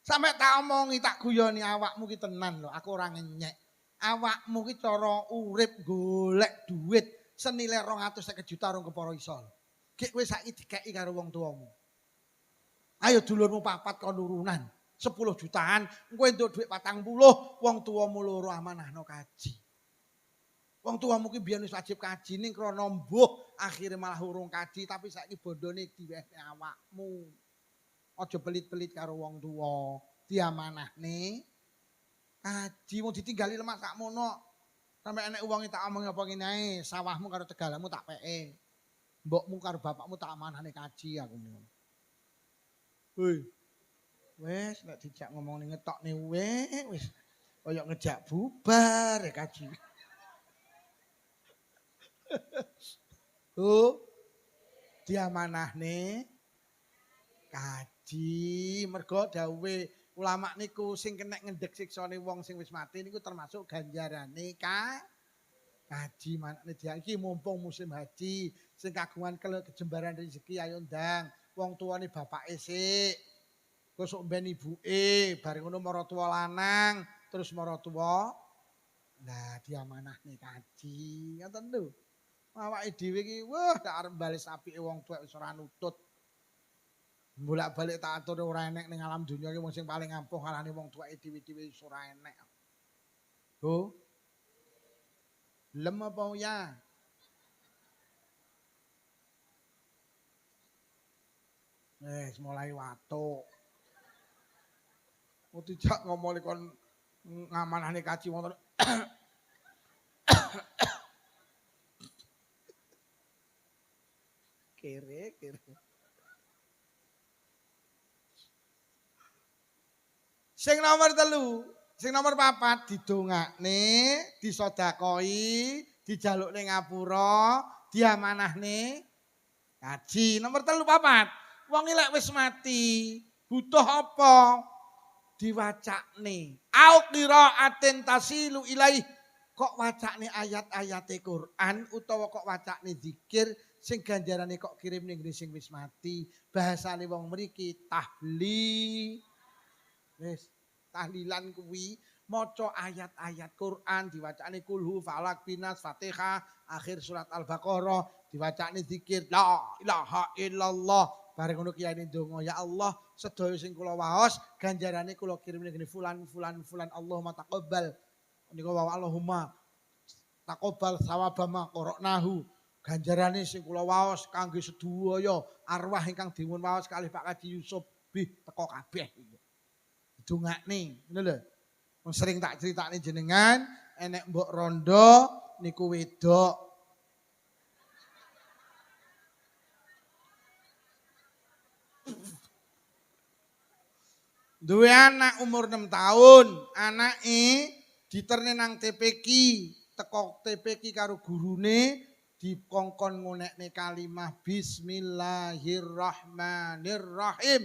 Sampe tak omongi tak guyoni awakmu ki tenan lho, aku ora ngenyek. Awakmu ki cara urip golek duit senilai 250 juta rong kepara iso. Gek kowe saiki dikeki karo wong tuamu. Ayo dulurmu 4 kon nurunan 10 jutaan, kowe entuk dhuwit 40, wong tuamu loro amanahno kaji. Wong tuamu ki biyen wis wajib kaji ning krana mbuh akhire malah urung kaji tapi saiki bondone diwehne awakmu. Aja pelit-pelit karo wong tuwa, diamanahne kaji mau ditinggali lemah sakmono. Sampai enek uangnya tak omong apa ngene ae, sawahmu karo tegalamu tak peke. Mbokmu karo bapakmu tak amanahne kaji aku ngono. Hei. Wes nek dijak ngomong ning ngetokne wis kaya ngejak bubar kaji. Diamanahne kaji mergo dawuhe ulama niku sing kena ngendhek siksane wong sing wis mati niku termasuk ganjarane kaji manane dia iki mumpung musim haji sing kagungan kejembaran rezeki ayo ndang wong tuane bapake sik kosok mben ibuke bareng ngono maratuwa lanang terus maratuwa nah diamanahne kaji ngoten lho awake dhewe iki wah tak arep bales apike wong tuwek wis ora nutut. Bolak-balik tak atur ora enek ning alam dunya iki wong sing paling ampuh ngalahne wong tuweke dhewe-dhewe wis ora enek. Go. Lem apa ya? Mulai watuk. Kok dijak ngomong kon ngamanahne kaji wonten. Kere. Sing nomor 3, sing nomor 4 didongakne, disedekahi, dijalukne ngapura, diamanahne kaji. Nomor 3 4. Wong lek wis mati, butuh apa? Diwacakne. Au qiraatin tasilu ilaih. Kok wacakne ayat-ayate Quran utawa kok wacakne zikir sing ganjarane kok kirim ning sing wis mati. Bahasane wong mriki tahlil. Wis tahlilan kuwi Maca ayat-ayat Quran diwacane kulhu, falak, binas, Fatihah, akhir surat Al-Baqarah diwacane zikir la ilaha illallah. Bareng ngono kiyane ndonga, ya Allah, sedaya sing kula waos ganjarane kula kirim ning fulan fulan fulan Allahumma taqabbal. Nika wa Allahumma taqabbal sawabama qara'nahu. Ganjarane sing kula waos kangge sedaya arwah ingkang dipun waos kalih Pak Kaji Yusuf bih teko kabeh iki. Dongakne, ngono lho. Wong sering tak critakne jenengan, enek mbok rondo niku wedok. Duwe anak umur 6 tahun, anake diterne nang TPQ, teko TPQ karo gurune dikongkon ngunekne kalimah bismillahirrahmanirrahim.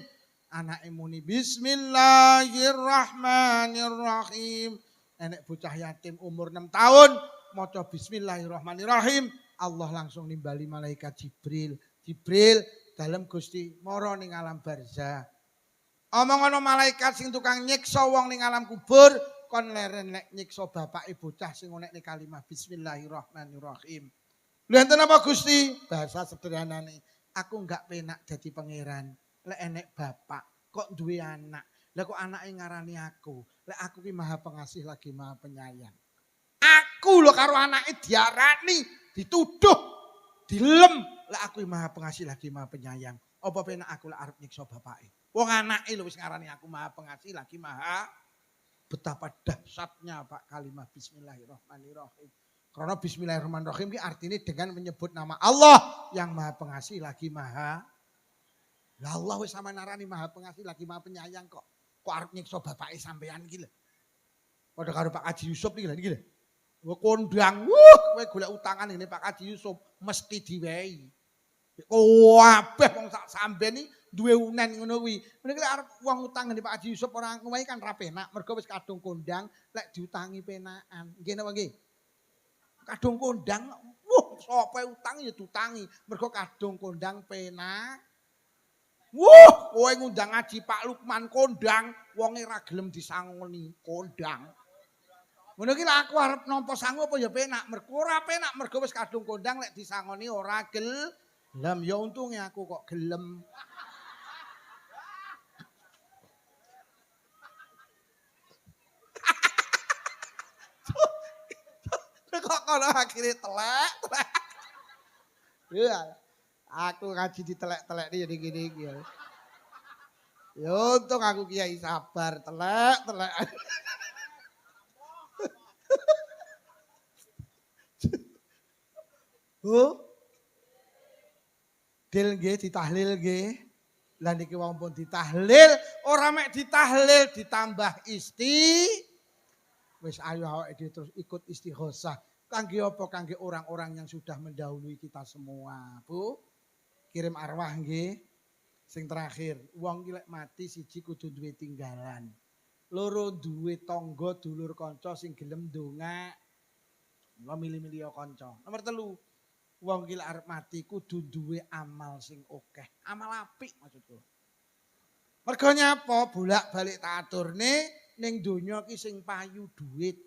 Anake muni bismillahirrahmanirrahim. Enek bocah yatim umur 6 tahun maca bismillahirrahmanirrahim, Allah langsung nimbali malaikat Jibril. Jibril dalem Gusti mara ning alam barzah. Omong ana malaikat sing tukang nyiksa wong ning alam kubur kon leren nek nyiksa bapake bocah sing ngunekne kalimah bismillahirrahmanirrahim. Lha enten apa Gusti? Bahasa sederhanane, aku enggak penak dadi pangeran. Lek enek bapak kok duwe anak. Lah kok anake ngarani aku. Lek aku ki Maha Pengasih lagi Maha Penyayang. Aku lho karo anake diarani, dituduh, dilem. Lek aku Maha Pengasih lagi Maha Penyayang. Apa penak aku lek arep nyiksa bapake? Wong anake lho wis ngarani aku Maha Pengasih lagi Maha. Betapa dahsyatnya Pak kalimat bismillahirrahmanirrahim. Karena bismillahirrahmanirrahim ini artinya dengan menyebut nama Allah yang Maha Pengasih lagi Maha. Lah Allah wis sama narani Maha Pengasih lagi Maha Penyayang kok. Kok arep nyiksa bapake sampean iki lho. Padha karo Pak Kaji Yusuf iki lho niki lho. Kondang, kowe golek utangan ngene Pak Kaji Yusuf mesti diwehi. Kabeh wong sak sampean iki duwe unen ngono kuwi. Meniki lek arep wong utang ngene Pak Haji Yusuf ora ngowahi kan ra penak, mergo wis kadung kondang lek diutangi penakan. Nggih napa nggih? Kadung kondang, sapa utang ya diutangi, mergo kadung kondang penak. Kowe ngundang ngaji Pak Lukman kondang, wonge ra gelem disangoni kondang. Ngono iki lek aku arep nampa sangu apa ya penak, mergo ora penak mergo wis kadung kondang lek disangoni ora gelem. Ya untunge aku kok gelem. Kok kono akhirnya telek. Iya, aku ngaji ditelek-telek nih jadi gini ya. Ya untung aku kiai sabar telek. Dil nggih ditahlil nggih. Lah niki wong pun ditahlil, ora mek ditahlil ditambah wis ayo awake dhewe terus ikut istighosah. Kangge apa? Kangge orang-orang yang sudah mendahului kita semua, Bu. Kirim arwah nggih. Sing terakhir, wong ki lek mati siji kudu duwe tinggalan. Loro duwe tangga dulur kanca sing gelem ndongak. Mula milih-milih kanca. Nomor 3, wong ki lek arep mati kudu duwe amal sing akeh. Amal apik maksudku. Mergo nyapa? Bolak-balik tak aturne ning donya ki sing payu duit.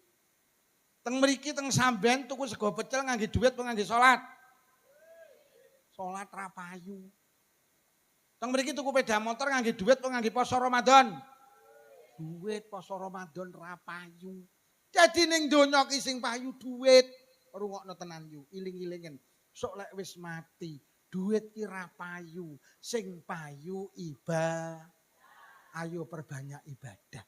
Teng mriki teng sampean tuku sego pecel ngangge duit apa ngangge salat? Salat ra payu. Teng mriki tuku sepeda motor ngangge duit apa ngangge poso Ramadan? Duit poso Ramadan ra payu. Dadi ning donya ki sing payu duit. Rungokno tenan yu, iling-ilingen. Sok lek wis mati, duit ki ra payu. Sing payu ibadah. Ayo perbanyak ibadah.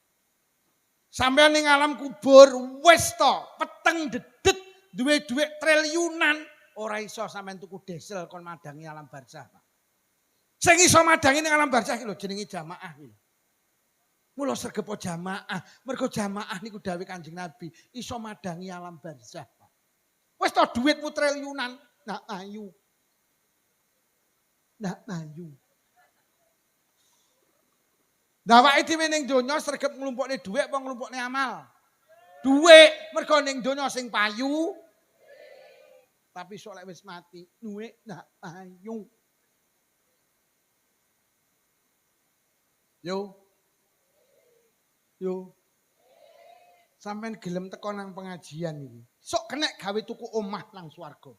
Sampai ning alam kubur wis to peteng dedet duwe duit triliunan ora iso sampean tuku diesel kon madangi alam barzah, Pak. Sing iso madangi ning alam barzah iki lho jenenge jamaah kuwi. Mula sregep jamaah, mergo jamaah niku dawuh Kanjeng Nabi iso madangi alam barzah, Pak. Wis to duitmu triliunan, nak ayu. Nak ayu. Dawake dhewe ning donya sregep nglumpukne dhuwit apa nglumpukne amal? Dhuwit, mergo ning donya sing payu. Tapi sok lek wis mati, dhuwit ndak payu. Yo. Sampeyan gelem teko nang pengajian iki. Sok kenek gawe tuku omah nang swarga.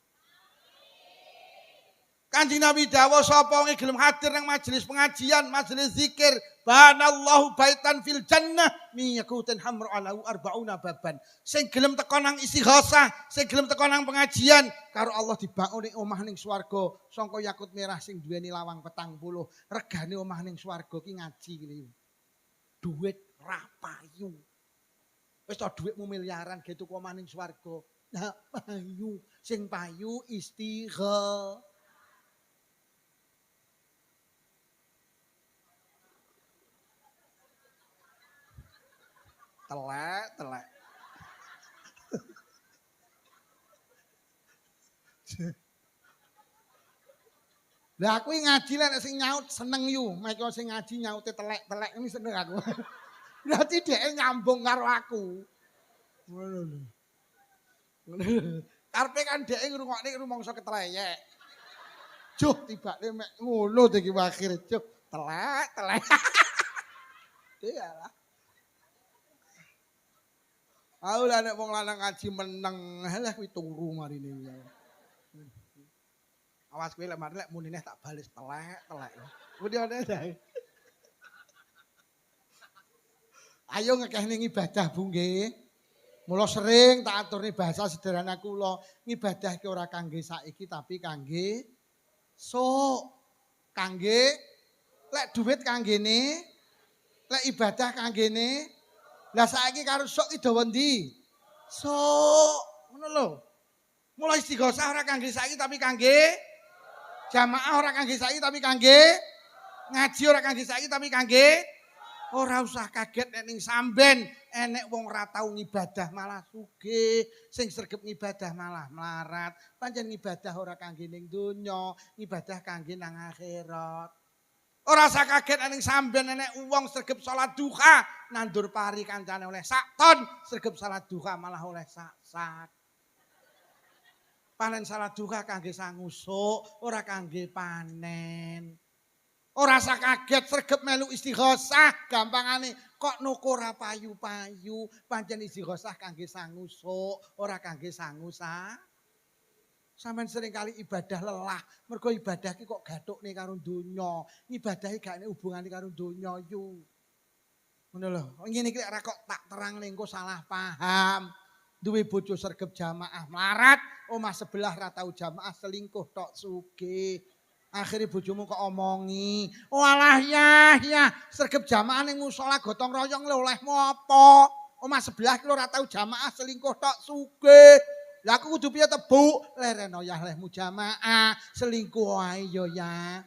Kanjeng Nabi dawuh sapa wong gelem hadir nang majelis pengajian, majelis zikir, banallahu baitan fil jannah miyakutin hamru alau arbauna baban. Sing gelem teko nang istighosah, sing gelem teko nang pengajian, karo Allah dibangun omah ning swarga sangka yakut merah sing duweni lawang 40. Regane omah ning swarga ki ngaji ngene. Duit ra payu. Wis to dhuwitmu miliaran ge tuku omah ning swarga. Nah, payu, sing payu istigha. Telek. Lah aku ngaji lek sing nyaut seneng yu, mek sing ngaji nyaute telek ini seneng aku. Berarti dhek nyambung karo aku. Ngono lho. Karepe kan dhek ngrungokne rumangsa ketleyek. Juh tibake mek ngono iki akhire juh telek. Iyalah. Aku lah nek wong lanang ngaji meneng, lah kuwi turu marine. Awas kowe lek mari lek munine tak bales telek. Muni ana ae. Ayo ngekehne ibadah Bu nggih. Mula sering tak aturne bahasa sederhana kula, ngibadah ki ora kangge saiki tapi kangge sok. Kangge lek duit kanggene, lek ibadah kanggene. Lah saiki karo sok ki dawa ndi? Sok. Ngono lho. Mula istighosah ora kangge saiki tapi kangge jamaah ora kangge saiki tapi kangge ngaji ora kangge saiki tapi kangge ora usah kaget nek ning samben enek wong ora tau ngibadah malah sugih, sing sregep ngibadah malah melarat. Pancen ngibadah ora kangge ning donya, ngibadah kangge nang akhirat. Ora usah kaget nek ning samben enek wong sregep salat duha, nandur pari kancane oleh sak ton, sregep salat duha malah oleh sak. Panen salat duha kangge sangusuk, ora kangge panen. Ora usah kaget sregep melu istighosah, gampangane kok nuku ora payu-payu, pancen istighosah kangge sangusuk, ora kangge sangusah. Sampeyan sering kali ibadah lelah, mergo ibadah ki kok gathukne karo donya. Ibadahe gak ene hubungane karo donya yu. Ngono lho. Ngene iki ora kok tak terang engko salah paham. Duwe bojo sregep jamaah melarat, omah sebelah ra tau jamaah selingkuh tok sugih. Akhirnya bojomu kok omongi, walah ya, sregep jamaah ning musala gotong royong lho olehmu apa? Omah sebelah ki ora tau jamaah selingkuh tok sugih. Lah aku kudu piye tebu? Lereno ya lehmu jamaah, selingkuh ae yo ya.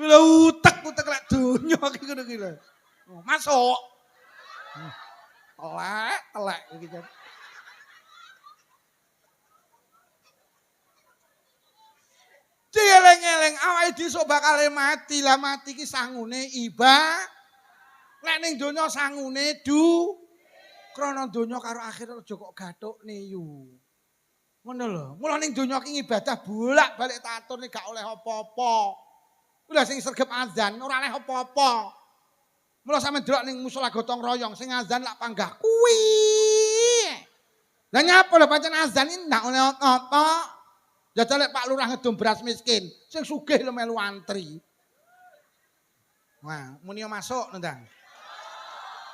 Lha utek lek donya iki ngono ki lho. Masuk. Telek iki. Dieleng-eleng awake dhewe sok bakal mati. Lah mati ki sangune Lek ning donya sangune krana donya karo akhirat aja kok gathukne yu. Ngono lho. Mula ning donya ki ibadah bolak-balik tak aturne gak oleh apa-apa. Ulah sing sregep azan ora oleh apa-apa. Mula sampe delok ning musala gotong royong sing azan lak panggah kuwi. Lah nyapa lho pancen azan iki ndak oleh apa-apa. Jajal lek Pak Lurah ngedum beras miskin, sing sugih lho melu antri. Wah, muni masuk nendang.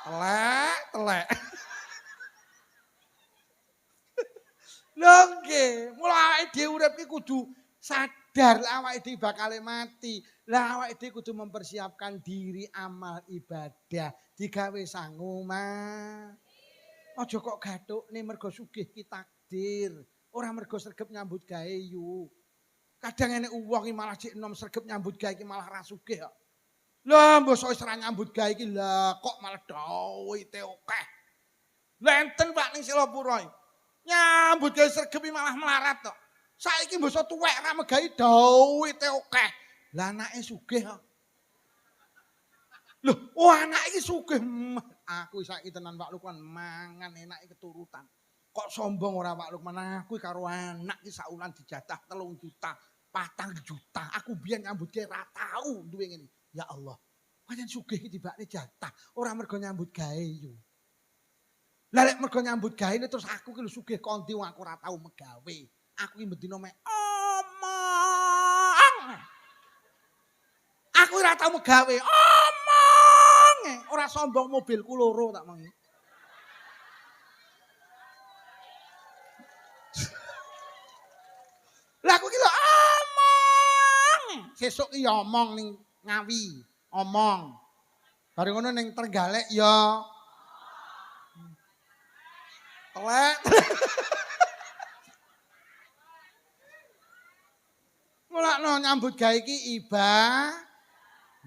Telek. Lho nggih, mula awake dhewe urip iki kudu sadar lek awake dhewe bakal mati. Lah awake dhewe kudu mempersiapkan diri amal ibadah, digawe sangu mah. Aja kok gathukne mergo sugih ki takdir. Ora mergo sregep nyambut gawe yu. Kadang enek wong iki malah cek enom sregep nyambut gawe iki malah ra sugih kok. Lah mbok wis ora nyambut gawe iki lah kok malah duwite akeh. Lah enten Pak ning Silopuro. Nyambut gawe sregep iki malah melarat kok. Saiki mbok tuwek ra megahi duwite akeh. Lah anake sugih kok. Loh, anake iki sugih. Aku saiki tenan Pak Lukman mangan enake keturutan. Kok sombong ora Pak Lukman, aku karo anak iki saulan dijatah 3 juta, 4 juta. Aku biyen nyambut gawe ra tau duwe ngene. Ya Allah, Pancen sugih iki tibakne jatah, ora mergo nyambut gawe yo. Lah lek mergo nyambut gawe terus aku ki lho sugih kondi wong aku ora tau megawe. Aku ki bendina mek omong. Aku ora tau megawe, omong. Ora sombong mobilku loro tak mengi. Lah aku ki lho omong. Sesuk ki ya omong ning Ngawi, omong. Bareng ngono ning Trenggalek ya telek. Mulakno nyambut gawe iki iba.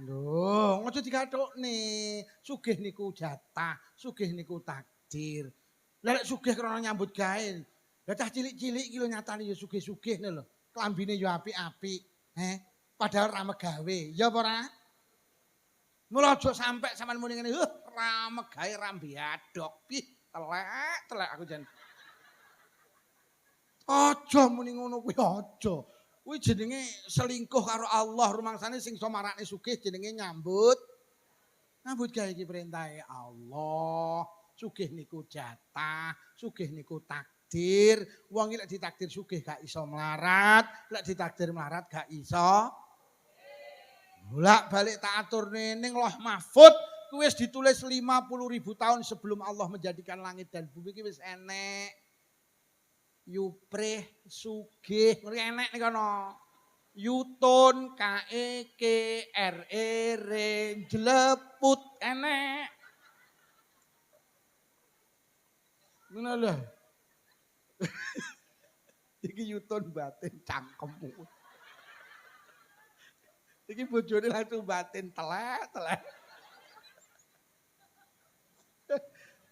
Lho, aja digathukne. Sugih niku jatah, sugih niku takdir. Lah lek sugih krana nyambut gawe, lah cah cilik-cilik iki lho nyatane ya sugih-sugih lho. Klambine ya apik-apik, padahal ra megawe. Ya apa ora? Mula aja sampe sampean muni ngene, ra megawe ra mbiadok. Pih, telek aku jan. Aja muni ngono kuwi aja. Kuwi jenenge selingkuh karo Allah. Rumangsane sing iso marakne sugih jenenge nyambut gawe iki perintahe Allah. Sugih niku jatah, sugih niku takdir. Wong lek ditakdir sugih gak iso melarat, lek ditakdir melarat gak iso. Bolak-balik tak aturne ning Loh Mahfud kuwi wis ditulis 50.000 tahun sebelum Allah menjadikan langit dan bumi iki wis enek. Yuprih sugih ngono enek ning kono. Yutun KEK RE jleput enek. Ngono lho. Iki yutun batin cangkemmu. Iki bojone langsung batin telek.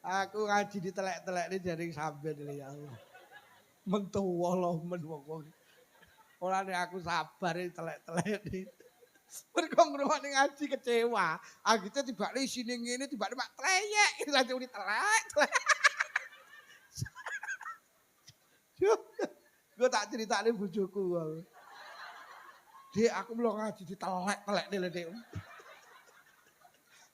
Aku ngaji ditelek-telekne jaring sampean ya Allah. Mentuwa loh men wong. Ora nek aku sabar telek-telek. Mergo ngrungokne ngaji kecewa. Agite tibakne isine ngene tibakne mak treyek langsung ditelek. Gue tak critakne bojoku. Dek aku belum ngaji ditelek-telekne lho Dek.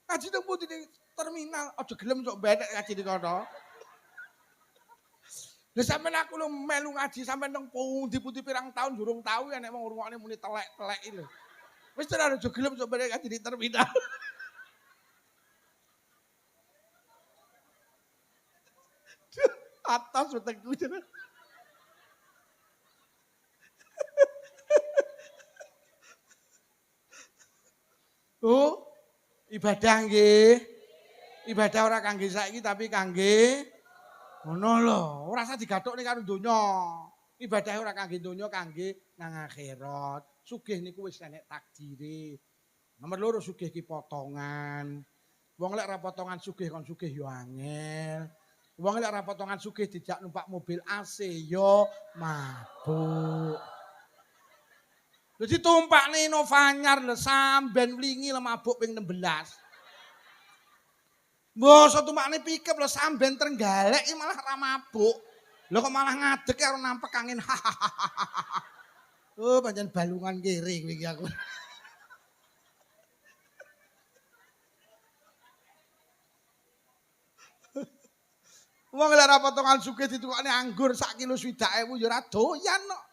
Ngaji nang pundi ning terminal aja gelem sok benek ngaji di kono. Lah sampean aku lho melu ngaji sampean nang pundi-pundi pirang tahun durung tau ya nek wong ngrungokne muni telek-telek iki lho. Wis tenan aja gelem sok benek ngaji di terminal. Atas utekku jeneng. Oh, ibadah nggih. Ibadah ora kangge saiki tapi kangge ngono lho. Ora usah digathukne karo donya. Ibadah ora kangge donya, kangge nang akhirat. Sugih niku wis enek takdire. Nomor 2 sugih ki potongan. Wong lek ora potongan sugih kon sugih yo angel. Wong lek ora potongan sugih dijak numpak mobil AC yo mabuk. Lha ditumpakne Novanyar lho samben mlingi lho mabuk ping 16. Mbok tumpakne pikep lho samben Trenggalek iki malah ra mabuk. Lho kok malah ngadeg karo nampek angin. Oh pancen balungan kere kowe iki aku. Wong lek ora potongan sugih ditukokne anggur sak kilo 20.000 ya ora doyan kok.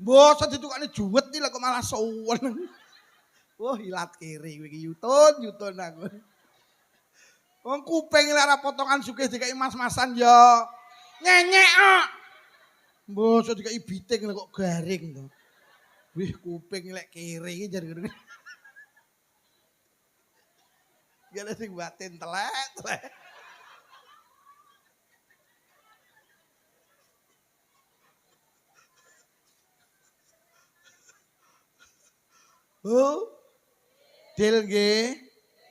Mbok ditukokne juwet iki lho kok malah suwen. Wah ilat kere kowe iki yutun aku. Wong kuping lek ora potongan sugih dikai mas-masan ya nyenyek kok. Mbok dikai biting lho kok garing to. Wih kuping lek kere iki jar ngono. Gale sing batin telek. Oh, Dil nggih.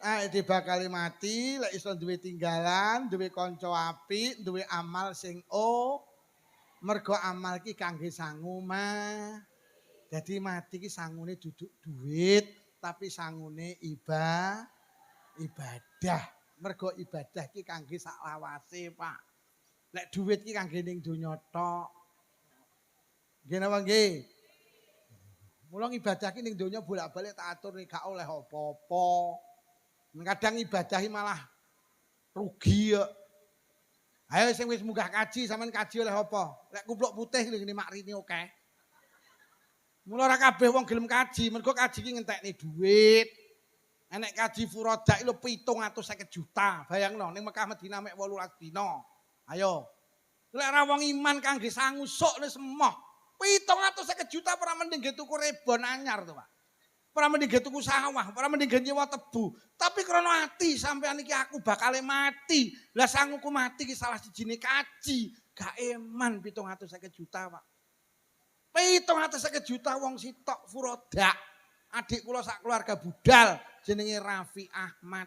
Ae bakal mati, lek iso duwe tinggalan, duwe kanca apik, duwe amal sing mergo amal ki kangge sangu mah. Dadi mati ki sangune duduk duit, tapi sangune ibadah. Mergo ibadah ki kangge sak lawase, Pak. Lek duit ki kangge ning donya tok. Nggih napa nggih? Mula ibadah ki ning donya bolak-balik tak atur nek gak oleh apa-apa. Kadang ibadahi malah rugi ya. Ayo sing wis munggah kaji, sampean kaji oleh apa? Lek kupluk putih ngene makrini oke. Mula ora kabeh wong gelem kaji, mergo kaji ki ngentekne dhuwit. Enek kaji furodak lho 750 juta. Bayangno ning Mekah Madinah mek 18 dina. Ayo. Lek ora wong iman kangge sangu sok wis emoh. 750 juta ora mending ge tuku rebon anyar to, Pak. Ora mending ge tuku sawah, ora mending ge nyewa tebu. Tapi krana ati sampean iki aku bakal mati. Lah sanguku mati ki salah sijine kaji. Gak eman 750 juta, Pak. 750 juta wong sitok furodak. Adik kula sak keluarga budal jenenge Raffi Ahmad.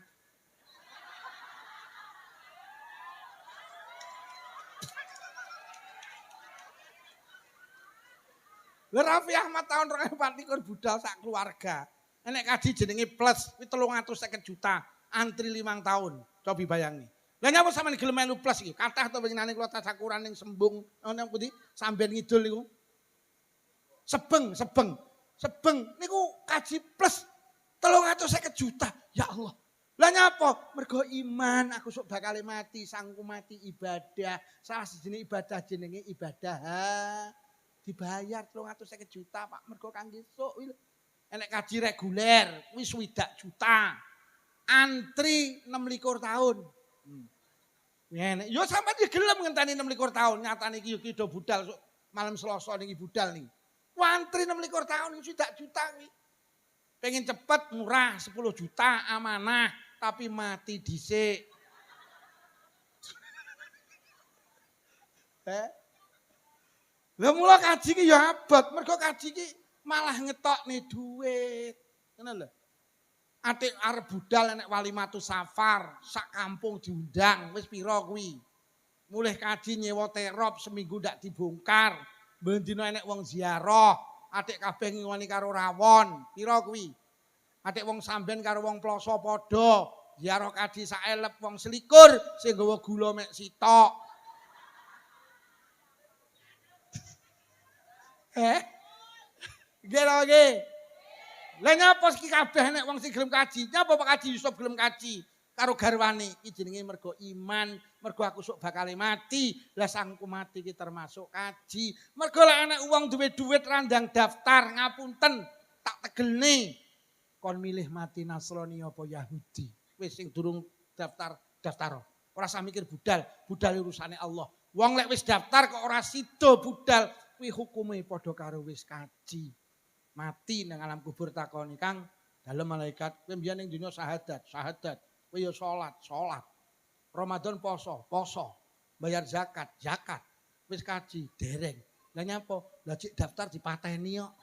Lah Raffi Ahmad tahun 2024 budal sak keluarga. Enek kaji jenenge plus 350 juta, antri 5 tahun. Coba bayangin. Lah nyapa sampeyan gelem melu plus iki? Kathah to winginane kula tasakuran ning Sembung, nang pundi? Samben Ngidul niku. Sebeng niku kaji plus 350 juta. Ya Allah. Lah nyapa? Mergo iman aku sok bakal mati, sangku mati ibadah. Salah sijine ibadah jenenge ibadah dibayar 350 juta, Pak. Mergo kangge sok. Enek kaji reguler wis 20 juta. Antri 26 tahun. Ngene. Yo sampeyan iki gelem ngenteni 26 tahun, nyatane iki yo do budal sok malam Selasa niki budal niki. Wantri 26 tahun iki 20 juta iki. Pengen cepet murah 10 juta amanah tapi mati dhisik. Lah mula kaji ki ya abot, mergo kaji ki malah ngetokne dhuwit. Ngono lho. Atik arep budal enek walimatu safar, sak kampung diundang, wis pira kuwi. Mulih kaji nyewa terop seminggu ndak dibongkar. Bendina enek wong ziarah, atik kabeh ngiwani karo rawon, pira kuwi? Atik wong samben karo wong ploso padha, ziarah kaji saelep wong selikur sing nggawa gula mek sitok. Nggih. Lah nyapa iki kabeh nek wong sing gelem kaji? Nyapa Pak Kaji Yusuf gelem kaji karo garwane? Iki jenenge mergo iman, mergo aku sok bakal mati. Lah sangku mati iki termasuk kaji. Mergo lek enek wong duwe dhuwit randang daftar, ngapunten, tak tegelne. Kon milih mati Nasrani apa Yahudi? Wis sing durung daftar. Ora usah mikir budal urusane Allah. Wong lek wis daftar kok ora sida budal, kuwi hukume padha karo wis kaji. Mati nang alam kubur takoni, Kang, dalem malaikat, kowe mbiyen ning dunya syahadat. Kowe ya salat. Ramadan poso. Bayar zakat. Wis kaji, dereng. Lah nyapa? Lah cik daftar dipateni kok.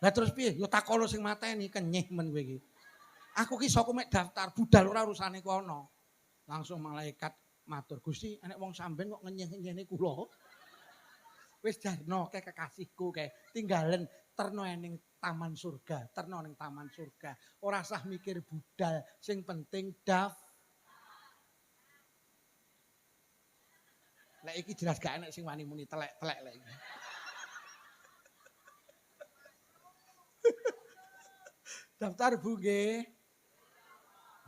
Lah terus piye? Ya takono sing mateni, kenyih men kowe iki. Aku ki sok mek daftar, budal ora urusane kono. Langsung malaikat matur, Gusti, enek wong samben kok ngenyeh-ngenyehne kula. Wis jarno ke kekasihku ke tinggalen terno ning taman surga. Ora usah mikir budal, sing penting Lek iki jelas gak enek sing wani muni telek-telek lek iki. Daftar Bu nggih.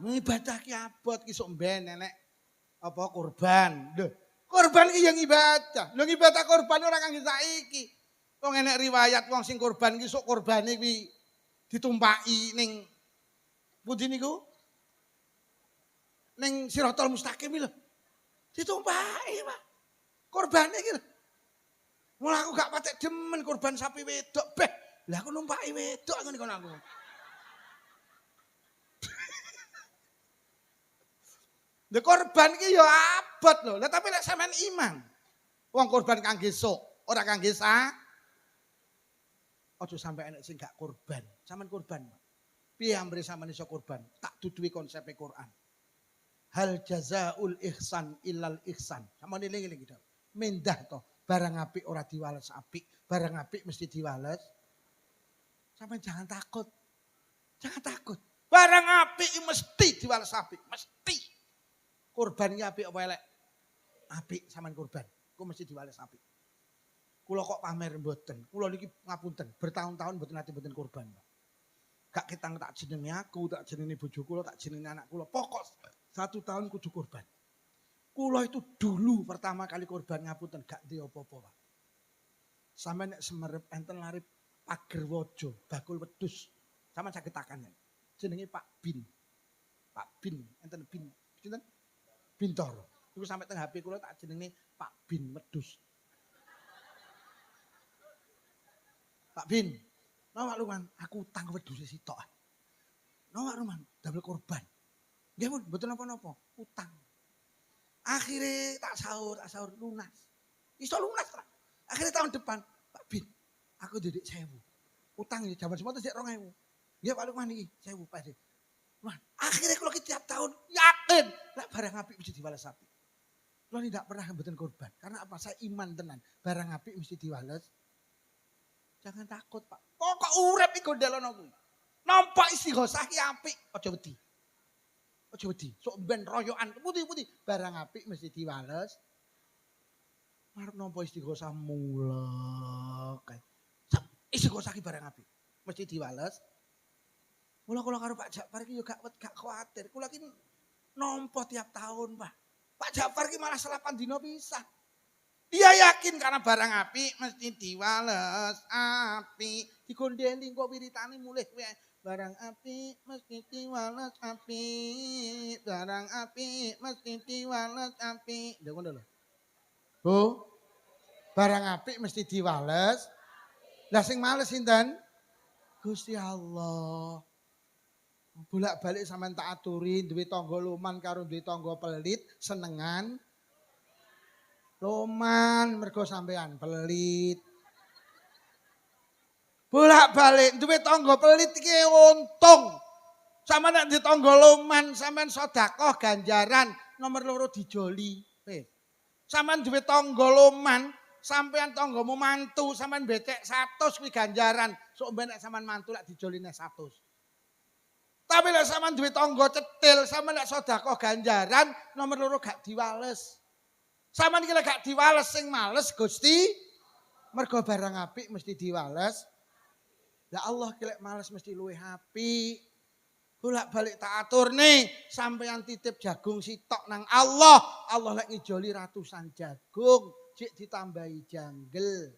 Ibadah ki abot ki sok mben enek apa kurban. Lho, kurban ki yang ibadah. Lho ibadah kurban ora kangge saiki. Wong enek riwayat wong sing kurban ki sok kurbane kuwi ditumpaki ning pundi niku? Ning Siratal Mustaqim lho. Ditumpaki, Pak. Kurbane iki lho. Mula aku gak patek demen kurban sapi wedok. Beh, lah aku numpaki wedok ngene kono aku. Lha korban iki ya abot lho. Lah tapi lek sampean iman. Wong korban kangge sok, ora kangge Aja sampai enek sing gak korban. Sampean korban. Piye ambre sampean iso korban? Tak duduhi konsepe Quran. Hal jazaul ihsan illal ihsan. Sampeyan eling-eling gitu. Mendah to, barang apik ora diwales apik, barang apik mesti diwales. Sampeyan jangan takut. Barang apik mesti diwales apik, mesti. Kurban iki apik apa elek? Apik sampean kurban. Ku mesti diwales apik. Kula kok pamer mboten. Kula niki ngapunten, bertahun-tahun mboten nate mboten kurban, Pak. Gak ketang tak jenenge aku, tak jenenge bojo kula, tak jenenge anak kula. Pokok 1 tahun kudu korban. Kula itu dulu pertama kali korban ngapunten gak duwe apa-apa, Pak. Sampe nek semerep enten lari pager waja, bakul wedhus. Sama saged takan. Jenenge Pak Bin. Pak Bin, enten Bin. Sinten? Bintoro. Iku sampe teng HP kula tak jenenge Pak Bin wedhus. Pak Bin, nawak Luman, aku utang wedhus sitok. Nawak Luman, damel korban. Nggih pun, mboten napa-napa, utang. Akhirnya tak sahur lunas. Iso lunas ta. Akhirnya tahun depan, Pak Bin, aku didik 1000. Utang ya jaman semono sik 2000. Nggih Pak Lukman iki 1000 Pak. Wah, akhirnya kalau tiap tahun yakin lah barang apik mesti diwales apik. Kalau tidak pernah mboten korban, karena apa? Saya iman tenan, barang apik mesti diwales. Jangan takut, Pak. Pokok urip iku ndelono kuwi. Nampa istighosah ki apik, aja wedi. Aja wedi, sok ben royokan putih-putih, barang apik mesti diwales. Arep nampa istighosah mulek. Istighosah ki barang apik, mesti diwales. Mula kula karo Pak Jafar ki yo gak kuwatir. Kula ki nampa tiap tahun, Pak. Pak Jafar ki malah 8 dina pisan. Dia yakin karena barang apik mesti diwales apik. Digondeli kok wiritane mulih kowe. Barang apik mesti diwales apik. Barang apik mesti diwales apik. Lha ngono lho. Bu. Barang apik mesti diwales. Lah sing males sinten? Gusti Allah. Bolak-balik sampean tak aturi duwe tangga loman karo duwe tangga pelit senengan. Loman mergo sampean pelit. Bolak-balik duwe tangga pelit iki untung. Sama nek di tangga loman sampean sedekah ganjaran nomor 2 dijoli. Sampean duwe tangga loman, sampean tanggamu mantu, sampean becek 100 kuwi ganjaran. Sok ben nek sampean mantu lek dijoline 100. Tapi lek sampean duwe tangga cetil, sampean nek sedekah ganjaran nomor 2 gak diwales. Sampeyan iki lek gak diwales sing males Gusti, mergo barang apik mesti diwales. Lah Allah ki lek males mesti luwih apik. Bolak-balik tak aturne, sampeyan titip jagung sitok nang Allah. Allah lek ngijoli ratusan jagung, cik ditambahi janggel.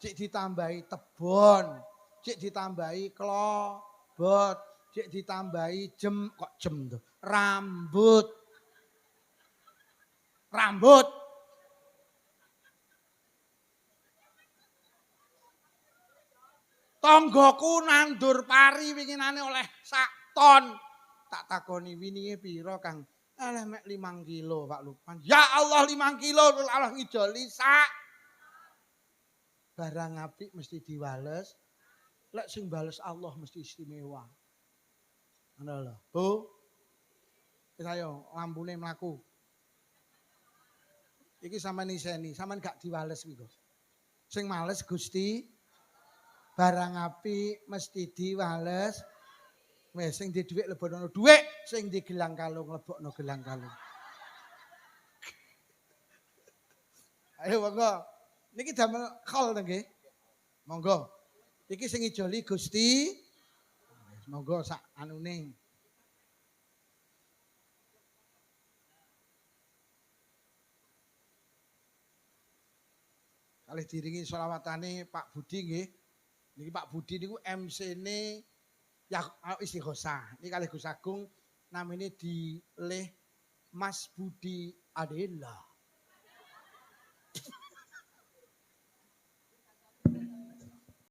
Cik ditambahi tebon, cik ditambahi klobot, cik ditambahi jem tuh, rambut. Tanggaku nandur pari winginane oleh sak ton. Tak takoni winine pira Kang? Alah mek 5 kilo Pak Lukman. Ya Allah 5 kilo Allah ngijoli sak. Barang apik mesti diwales. Lek sing bales Allah mesti istimewa. Ngono lho. Bu. Wis ayo lampune mlaku. Iki sampean iseni, sampean gak diwales iki, Gus. Sing males Gusti barang apik mesti diwales. Wis sing di dhuwit lebokno dhuwit, sing di gelang kalung lebokno gelang kalung. Ayo monggo. Niki damel khol to nggih. Monggo. Iki sing ijoli Gusti. Monggo sak anune. Kalih diringi selawatane Pak Budi nggih. Niki Pak Budi niku MC-ne ya istighosah. Niki kalih Gus Agung namine dilih Mas Budi Adela.